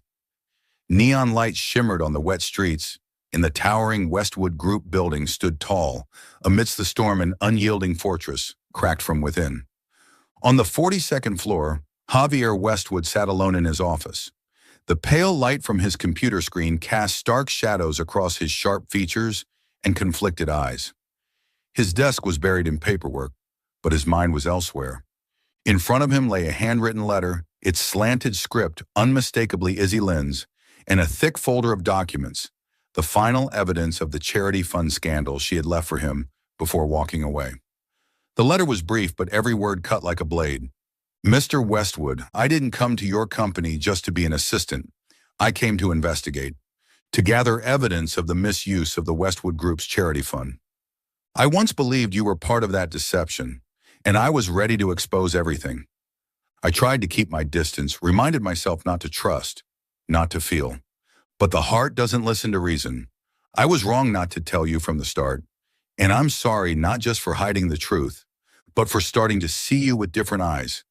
Speaker 1: Neon lights shimmered on the wet streets, and the towering Westwood Group building stood tall, amidst the storm an unyielding fortress, cracked from within. On the 42nd floor, Javier Westwood sat alone in his office. The pale light from his computer screen cast stark shadows across his sharp features and conflicted eyes. His desk was buried in paperwork, but his mind was elsewhere. In front of him lay a handwritten letter, its slanted script unmistakably Izzy Lynn's, and a thick folder of documents, the final evidence of the charity fund scandal she had left for him before walking away. The letter was brief, but every word cut like a blade. "Mr. Westwood, I didn't come to your company just to be an assistant. I came to investigate, to gather evidence of the misuse of the Westwood Group's charity fund. I once believed you were part of that deception, and I was ready to expose everything. I tried to keep my distance, reminded myself not to trust, not to feel. But the heart doesn't listen to reason. I was wrong not to tell you from the start, and I'm sorry not just for hiding the truth, but for starting to see you with different eyes.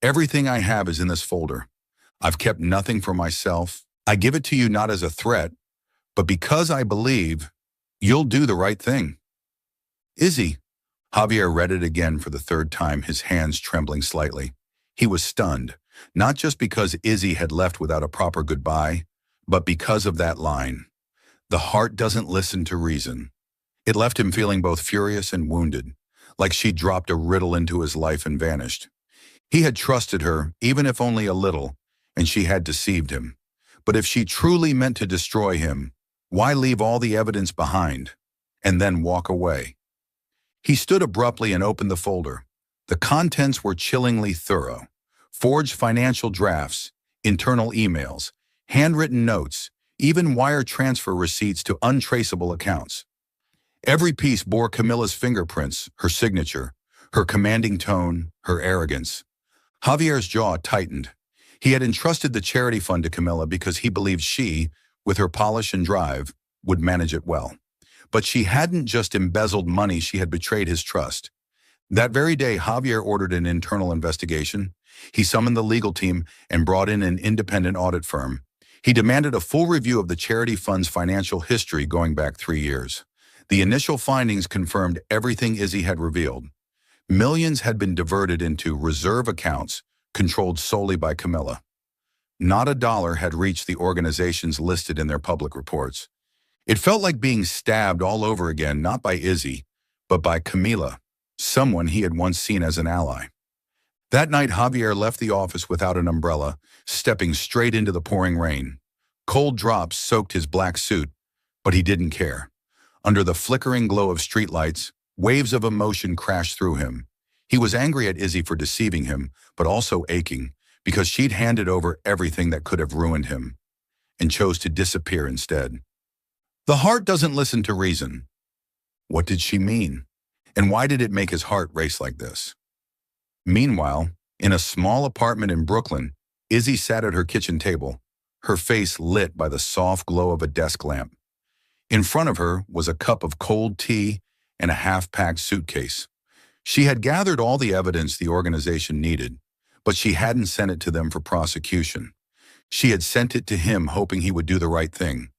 Speaker 1: Everything I have is in this folder. I've kept nothing for myself. I give it to you not as a threat, but because I believe you'll do the right thing." "Izzy, Javier read it again for the third time, his hands trembling slightly. He was stunned, not just because Izzy had left without a proper goodbye, but because of that line. The heart doesn't listen to reason. It left him feeling both furious and wounded, like she'd dropped a riddle into his life and vanished. He had trusted her, even if only a little, and she had deceived him. But if she truly meant to destroy him, why leave all the evidence behind, and then walk away? He stood abruptly and opened the folder. The contents were chillingly thorough. Forged financial drafts, internal emails, handwritten notes, even wire transfer receipts to untraceable accounts. Every piece bore Camilla's fingerprints, her signature, her commanding tone, her arrogance. Javier's jaw tightened. He had entrusted the charity fund to Camilla because he believed she, with her polish and drive, would manage it well. But she hadn't just embezzled money, she had betrayed his trust. That very day, Javier ordered an internal investigation. He summoned the legal team and brought in an independent audit firm. He demanded a full review of the charity fund's financial history going back 3 years. The initial findings confirmed everything Izzy had revealed. Millions had been diverted into reserve accounts controlled solely by Camilla. Not a dollar had reached the organizations listed in their public reports. It felt like being stabbed all over again, not by Izzy, but by Camilla, someone he had once seen as an ally. That night, Javier left the office without an umbrella, stepping straight into the pouring rain. Cold drops soaked his black suit, but he didn't care. Under the flickering glow of streetlights, waves of emotion crashed through him. He was angry at Izzy for deceiving him, but also aching, because she'd handed over everything that could have ruined him, and chose to disappear instead. The heart doesn't listen to reason. What did she mean? And why did it make his heart race like this? Meanwhile, in a small apartment in Brooklyn, Izzy sat at her kitchen table, her face lit by the soft glow of a desk lamp. In front of her was a cup of cold tea and a half-packed suitcase. She had gathered all the evidence the organization needed, but she hadn't sent it to them for prosecution. She had sent it to him hoping he would do the right thing.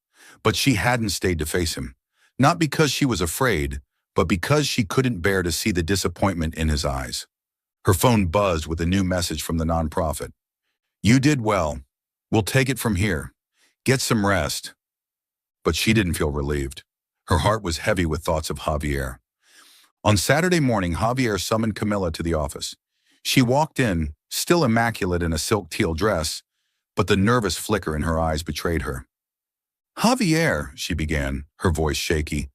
Speaker 1: But she hadn't stayed to face him, not because she was afraid, but because she couldn't bear to see the disappointment in his eyes. Her phone buzzed with a new message from the nonprofit. "You did well. We'll take it from here. Get some rest." But she didn't feel relieved. Her heart was heavy with thoughts of Javier. On Saturday morning, Javier summoned Camilla to the office. She walked in, still immaculate in a silk teal dress, but the nervous flicker in her eyes betrayed her. "Javier," she began, her voice shaky,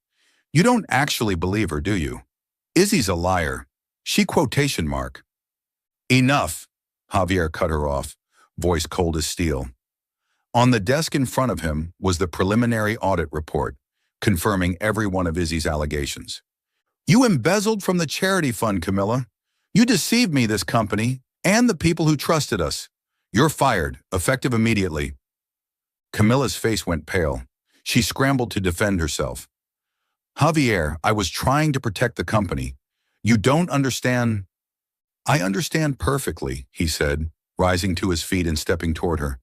Speaker 1: "you don't actually believe her, do you? Izzy's a liar. She quotation mark." "Enough," Javier cut her off, voice cold as steel. On the desk in front of him was the preliminary audit report, confirming every one of Izzy's allegations. "You embezzled from the charity fund, Camilla. You deceived me, this company, and the people who trusted us. You're fired, effective immediately." Camilla's face went pale. She scrambled to defend herself. "Javier, I was trying to protect the company. You don't understand." "I understand perfectly," he said, rising to his feet and stepping toward her.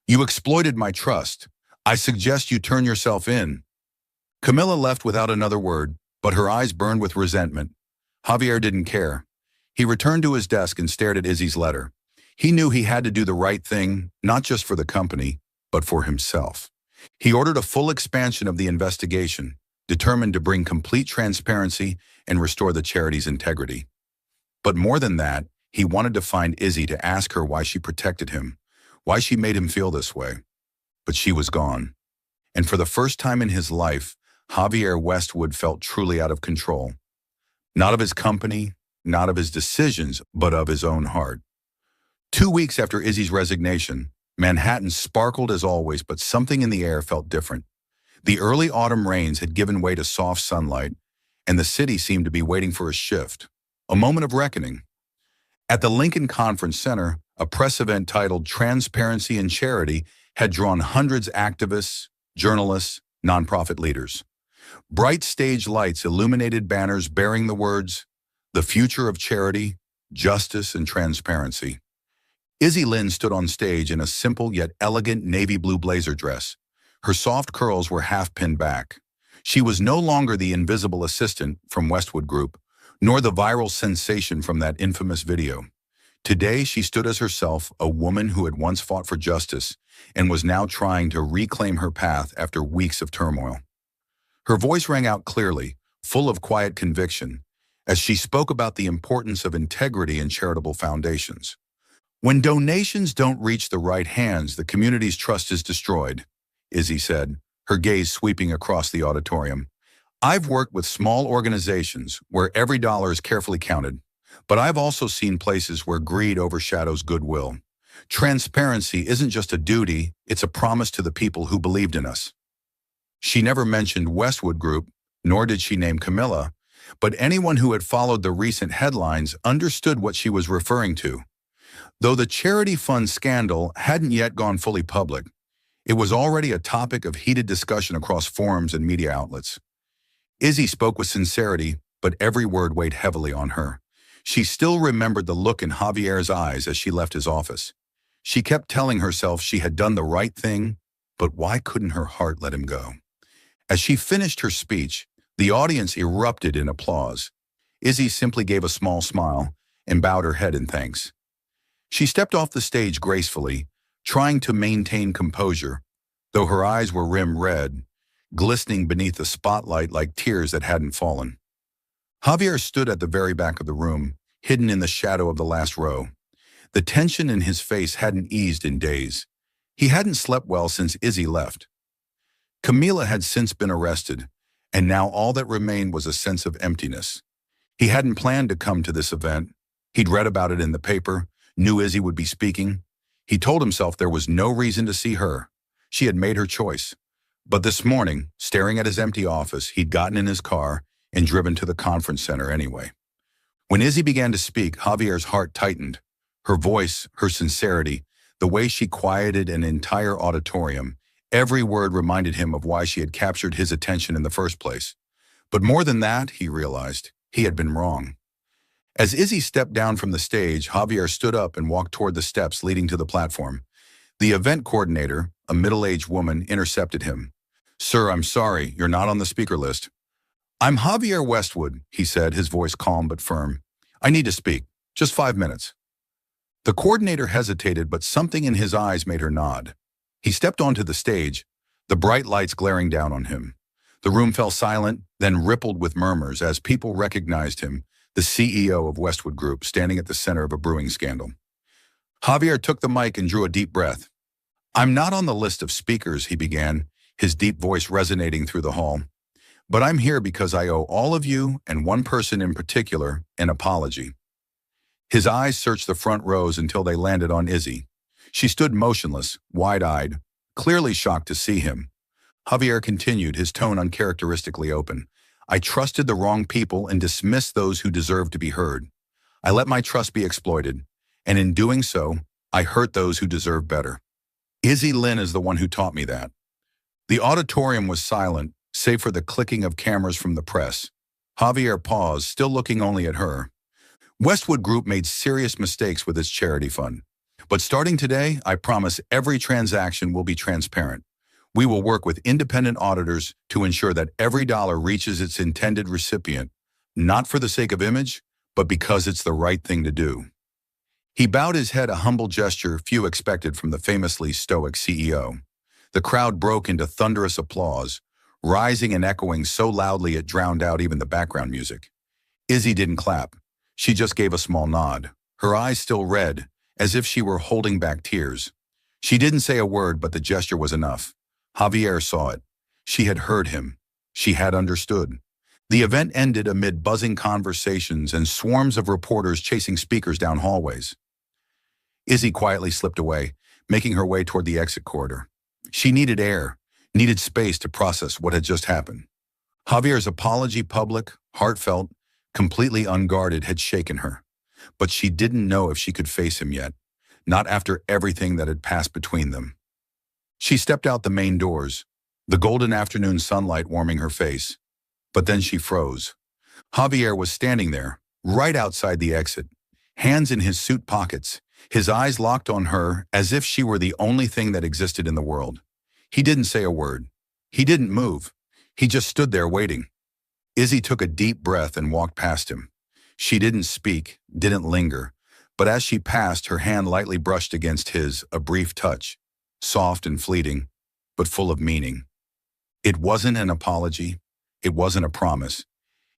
Speaker 1: "You exploited my trust. I suggest you turn yourself in." Camilla left without another word, but her eyes burned with resentment. Javier didn't care. He returned to his desk and stared at Izzy's letter. He knew he had to do the right thing, not just for the company, but for himself. He ordered a full expansion of the investigation, determined to bring complete transparency and restore the charity's integrity. But more than that, he wanted to find Izzy to ask her why she protected him, why she made him feel this way. But she was gone. And for the first time in his life, Javier Westwood felt truly out of control. Not of his company, not of his decisions, but of his own heart. 2 weeks after Izzy's resignation, Manhattan sparkled as always, but something in the air felt different. The early autumn rains had given way to soft sunlight, and the city seemed to be waiting for a shift, a moment of reckoning. At the Lincoln Conference Center, a press event titled Transparency and Charity had drawn hundreds of activists, journalists, nonprofit leaders. Bright stage lights illuminated banners bearing the words, "The future of charity, justice, and transparency." Izzy Lynn stood on stage in a simple yet elegant navy blue blazer dress. Her soft curls were half pinned back. She was no longer the invisible assistant from Westwood Group, nor the viral sensation from that infamous video. Today, she stood as herself, a woman who had once fought for justice and was now trying to reclaim her path after weeks of turmoil. Her voice rang out clearly, full of quiet conviction, as she spoke about the importance of integrity and charitable foundations. When donations don't reach the right hands, the community's trust is destroyed, Izzy said, her gaze sweeping across the auditorium. I've worked with small organizations where every dollar is carefully counted, but I've also seen places where greed overshadows goodwill. Transparency isn't just a duty, it's a promise to the people who believed in us. She never mentioned Westwood Group, nor did she name Camilla, but anyone who had followed the recent headlines understood what she was referring to. Though the charity fund scandal hadn't yet gone fully public, it was already a topic of heated discussion across forums and media outlets. Izzy spoke with sincerity, but every word weighed heavily on her. She still remembered the look in Javier's eyes as she left his office. She kept telling herself she had done the right thing, but why couldn't her heart let him go? As she finished her speech, the audience erupted in applause. Izzy simply gave a small smile and bowed her head in thanks. She stepped off the stage gracefully, trying to maintain composure, though her eyes were rimmed red, glistening beneath the spotlight like tears that hadn't fallen. Javier stood at the very back of the room, hidden in the shadow of the last row. The tension in his face hadn't eased in days. He hadn't slept well since Izzy left. Camila had since been arrested, and now all that remained was a sense of emptiness. He hadn't planned to come to this event. He'd read about it in the paper, knew Izzy would be speaking. He told himself there was no reason to see her. She had made her choice. But this morning, staring at his empty office, he'd gotten in his car and driven to the conference center anyway. When Izzy began to speak, Javier's heart tightened. Her voice, her sincerity, the way she quieted an entire auditorium, every word reminded him of why she had captured his attention in the first place. But more than that, he realized, he had been wrong. As Izzy stepped down from the stage, Javier stood up and walked toward the steps leading to the platform. The event coordinator, a middle-aged woman, intercepted him. "Sir, I'm sorry, you're not on the speaker list." "I'm Javier Westwood," he said, his voice calm but firm. "I need to speak. Just 5 minutes." The coordinator hesitated, but something in his eyes made her nod. He stepped onto the stage, the bright lights glaring down on him. The room fell silent, then rippled with murmurs as people recognized him, the CEO of Westwood Group, standing at the center of a brewing scandal. Javier took the mic and drew a deep breath. "I'm not on the list of speakers," he began, his deep voice resonating through the hall. "But I'm here because I owe all of you, and one person in particular, an apology." His eyes searched the front rows until they landed on Izzy. She stood motionless, wide-eyed, clearly shocked to see him. Javier continued, his tone uncharacteristically open. "I trusted the wrong people and dismissed those who deserved to be heard. I let my trust be exploited, and in doing so, I hurt those who deserve better. Izzy Lynn is the one who taught me that." The auditorium was silent, save for the clicking of cameras from the press. Javier paused, still looking only at her. "Westwood Group made serious mistakes with its charity fund. But starting today, I promise every transaction will be transparent. We will work with independent auditors to ensure that every dollar reaches its intended recipient, not for the sake of image, but because it's the right thing to do." He bowed his head, a humble gesture few expected from the famously stoic CEO. The crowd broke into thunderous applause, rising and echoing so loudly it drowned out even the background music. Izzy didn't clap. She just gave a small nod, her eyes still red, as if she were holding back tears. She didn't say a word, but the gesture was enough. Javier saw it. She had heard him. She had understood. The event ended amid buzzing conversations and swarms of reporters chasing speakers down hallways. Izzy quietly slipped away, making her way toward the exit corridor. She needed air, needed space to process what had just happened. Javier's apology, public, heartfelt, completely unguarded, had shaken her. But she didn't know if she could face him yet, not after everything that had passed between them. She stepped out the main doors, the golden afternoon sunlight warming her face. But then she froze. Javier was standing there, right outside the exit, hands in his suit pockets, his eyes locked on her as if she were the only thing that existed in the world. He didn't say a word. He didn't move. He just stood there waiting. Izzy took a deep breath and walked past him. She didn't speak, didn't linger, but as she passed, her hand lightly brushed against his, a brief touch, soft and fleeting, but full of meaning. It wasn't an apology. It wasn't a promise.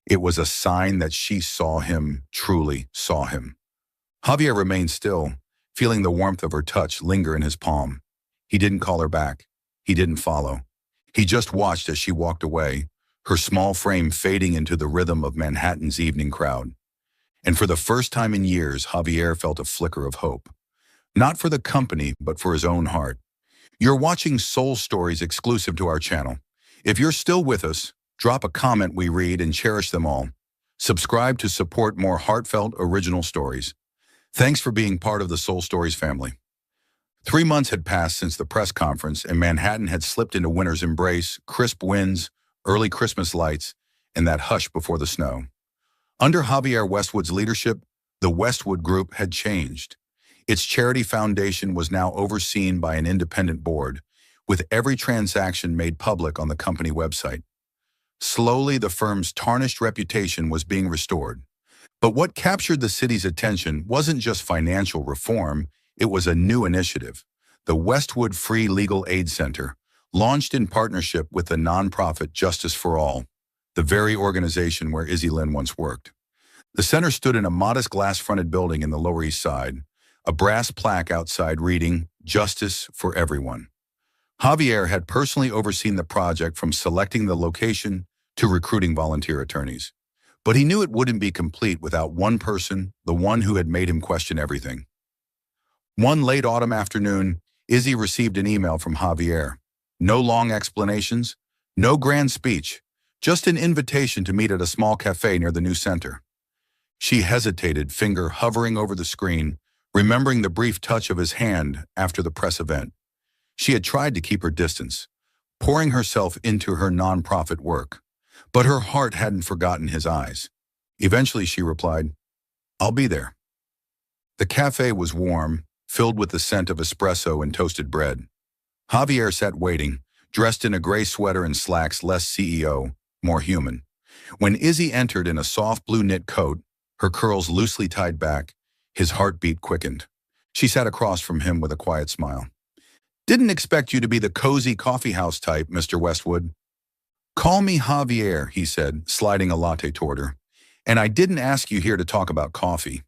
Speaker 1: It was a sign that she saw him, truly saw him. Javier remained still, feeling the warmth of her touch linger in his palm. He didn't call her back. He didn't follow. He just watched as she walked away, her small frame fading into the rhythm of Manhattan's evening crowd. And for the first time in years, Javier felt a flicker of hope. Not for the company, but for his own heart. You're watching Soul Stories exclusive to our channel. If you're still with us, drop a comment, we read and cherish them all. Subscribe to support more heartfelt original stories. Thanks for being part of the Soul Stories family. 3 months had passed since the press conference, and Manhattan had slipped into winter's embrace, crisp winds, early Christmas lights, and that hush before the snow. Under Javier Westwood's leadership, the Westwood Group had changed. Its charity foundation was now overseen by an independent board, with every transaction made public on the company website. Slowly, the firm's tarnished reputation was being restored. But what captured the city's attention wasn't just financial reform, it was a new initiative, the Westwood Free Legal Aid Center, launched in partnership with the nonprofit Justice for All, the very organization where Izzy Lynn once worked. The center stood in a modest glass-fronted building in the Lower East Side, a brass plaque outside reading, "Justice for Everyone." Javier had personally overseen the project from selecting the location to recruiting volunteer attorneys. But he knew it wouldn't be complete without one person, the one who had made him question everything. One late autumn afternoon, Izzy received an email from Javier. No long explanations, no grand speech, just an invitation to meet at a small cafe near the new center. She hesitated, finger hovering over the screen, remembering the brief touch of his hand after the press event. She had tried to keep her distance, pouring herself into her nonprofit work. But her heart hadn't forgotten his eyes. Eventually she replied, "I'll be there." The cafe was warm, filled with the scent of espresso and toasted bread. Javier sat waiting, dressed in a gray sweater and slacks, less CEO, more human. When Izzy entered in a soft blue knit coat, her curls loosely tied back, his heartbeat quickened. She sat across from him with a quiet smile. "Didn't expect you to be the cozy coffeehouse type, Mr. Westwood." "Call me Javier," he said, sliding a latte toward her. "And I didn't ask you here to talk about coffee."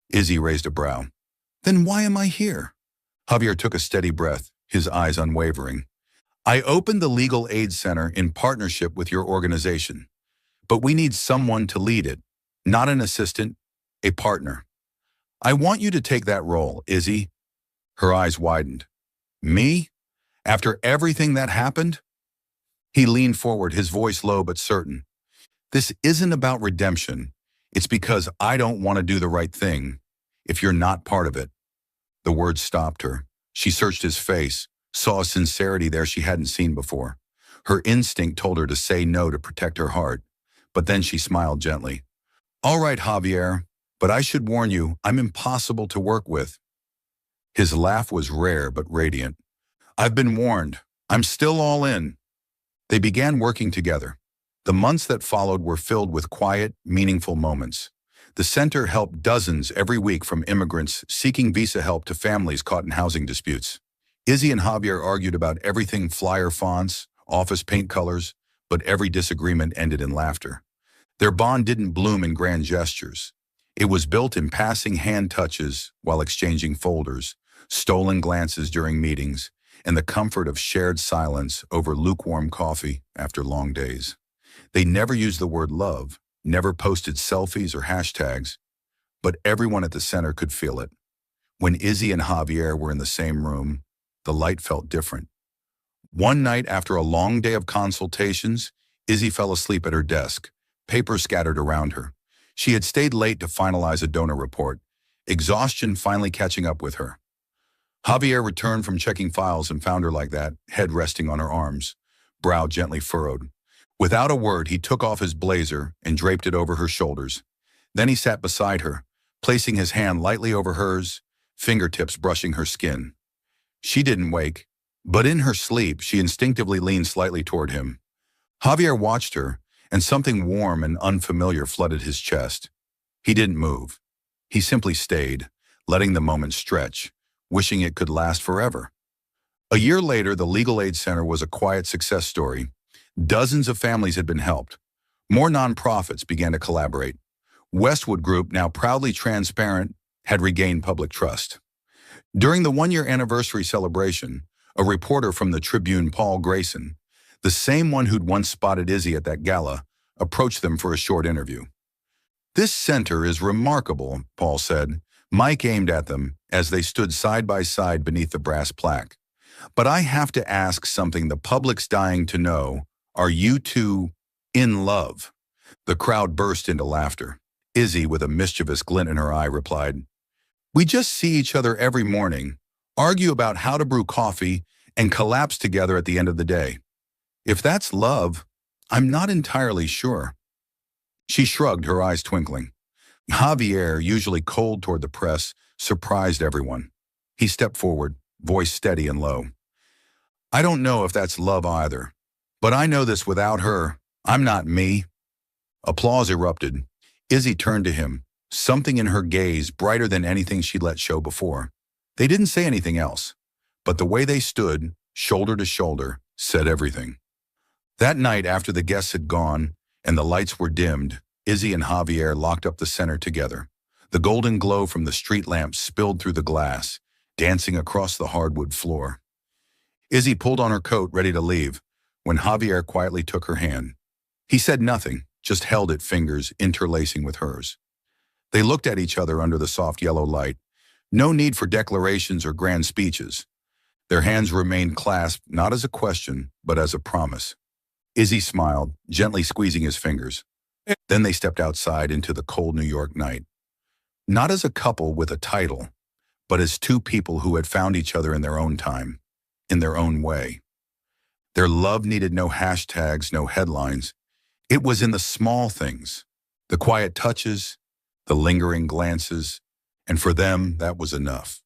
Speaker 1: Izzy raised a brow. "Then why am I here?" Javier took a steady breath, his eyes unwavering. "I opened the Legal Aid Center in partnership with your organization, but we need someone to lead it, not an assistant, a partner. I want you to take that role, Izzy." Her eyes widened. "Me? After everything that happened?" He leaned forward, his voice low but certain. "This isn't about redemption. It's because I don't want to do the right thing, if you're not part of it." The words stopped her. She searched his face, saw a sincerity there she hadn't seen before. Her instinct told her to say no to protect her heart, but then she smiled gently. "All right, Javier, but I should warn you, I'm impossible to work with." His laugh was rare but radiant. "I've been warned. I'm still all in." They began working together. The months that followed were filled with quiet, meaningful moments. The center helped dozens every week, from immigrants seeking visa help to families caught in housing disputes. Izzy and Javier argued about everything: flyer fonts, office paint colors, but every disagreement ended in laughter. Their bond didn't bloom in grand gestures. It was built in passing hand touches while exchanging folders, stolen glances during meetings, and the comfort of shared silence over lukewarm coffee after long days. They never used the word love, never posted selfies or hashtags, but everyone at the center could feel it. When Izzy and Javier were in the same room, the light felt different. One night after a long day of consultations, Izzy fell asleep at her desk, papers scattered around her. She had stayed late to finalize a donor report, exhaustion finally catching up with her. Javier returned from checking files and found her like that, head resting on her arms, brow gently furrowed. Without a word, he took off his blazer and draped it over her shoulders. Then he sat beside her, placing his hand lightly over hers, fingertips brushing her skin. She didn't wake, but in her sleep, she instinctively leaned slightly toward him. Javier watched her, and something warm and unfamiliar flooded his chest. He didn't move. He simply stayed, letting the moment stretch, wishing it could last forever. A year later, the Legal Aid Center was a quiet success story. Dozens of families had been helped. More nonprofits began to collaborate. Westwood Group, now proudly transparent, had regained public trust. During the one-year anniversary celebration, a reporter from the Tribune, Paul Grayson, the same one who'd once spotted Izzy at that gala, approached them for a short interview. "This center is remarkable," Paul said. Mike aimed at them as they stood side by side beneath the brass plaque. "But I have to ask something the public's dying to know. Are you two in love?" The crowd burst into laughter. Izzy, with a mischievous glint in her eye, replied, "We just see each other every morning, argue about how to brew coffee, and collapse together at the end of the day. If that's love, I'm not entirely sure." She shrugged, her eyes twinkling. Javier, usually cold toward the press, surprised everyone. He stepped forward, voice steady and low. "I don't know if that's love either, but I know this: without her, I'm not me." Applause erupted. Izzy turned to him, something in her gaze brighter than anything she'd let show before. They didn't say anything else, but the way they stood, shoulder to shoulder, said everything. That night, after the guests had gone and the lights were dimmed, Izzy and Javier locked up the center together. The golden glow from the street lamps spilled through the glass, dancing across the hardwood floor. Izzy pulled on her coat, ready to leave, when Javier quietly took her hand. He said nothing, just held it, fingers interlacing with hers. They looked at each other under the soft yellow light. No need for declarations or grand speeches. Their hands remained clasped, not as a question, but as a promise. Izzy smiled, gently squeezing his fingers. Then they stepped outside into the cold New York night. Not as a couple with a title, but as two people who had found each other in their own time, in their own way. Their love needed no hashtags, no headlines. It was in the small things, the quiet touches, the lingering glances, and for them, that was enough.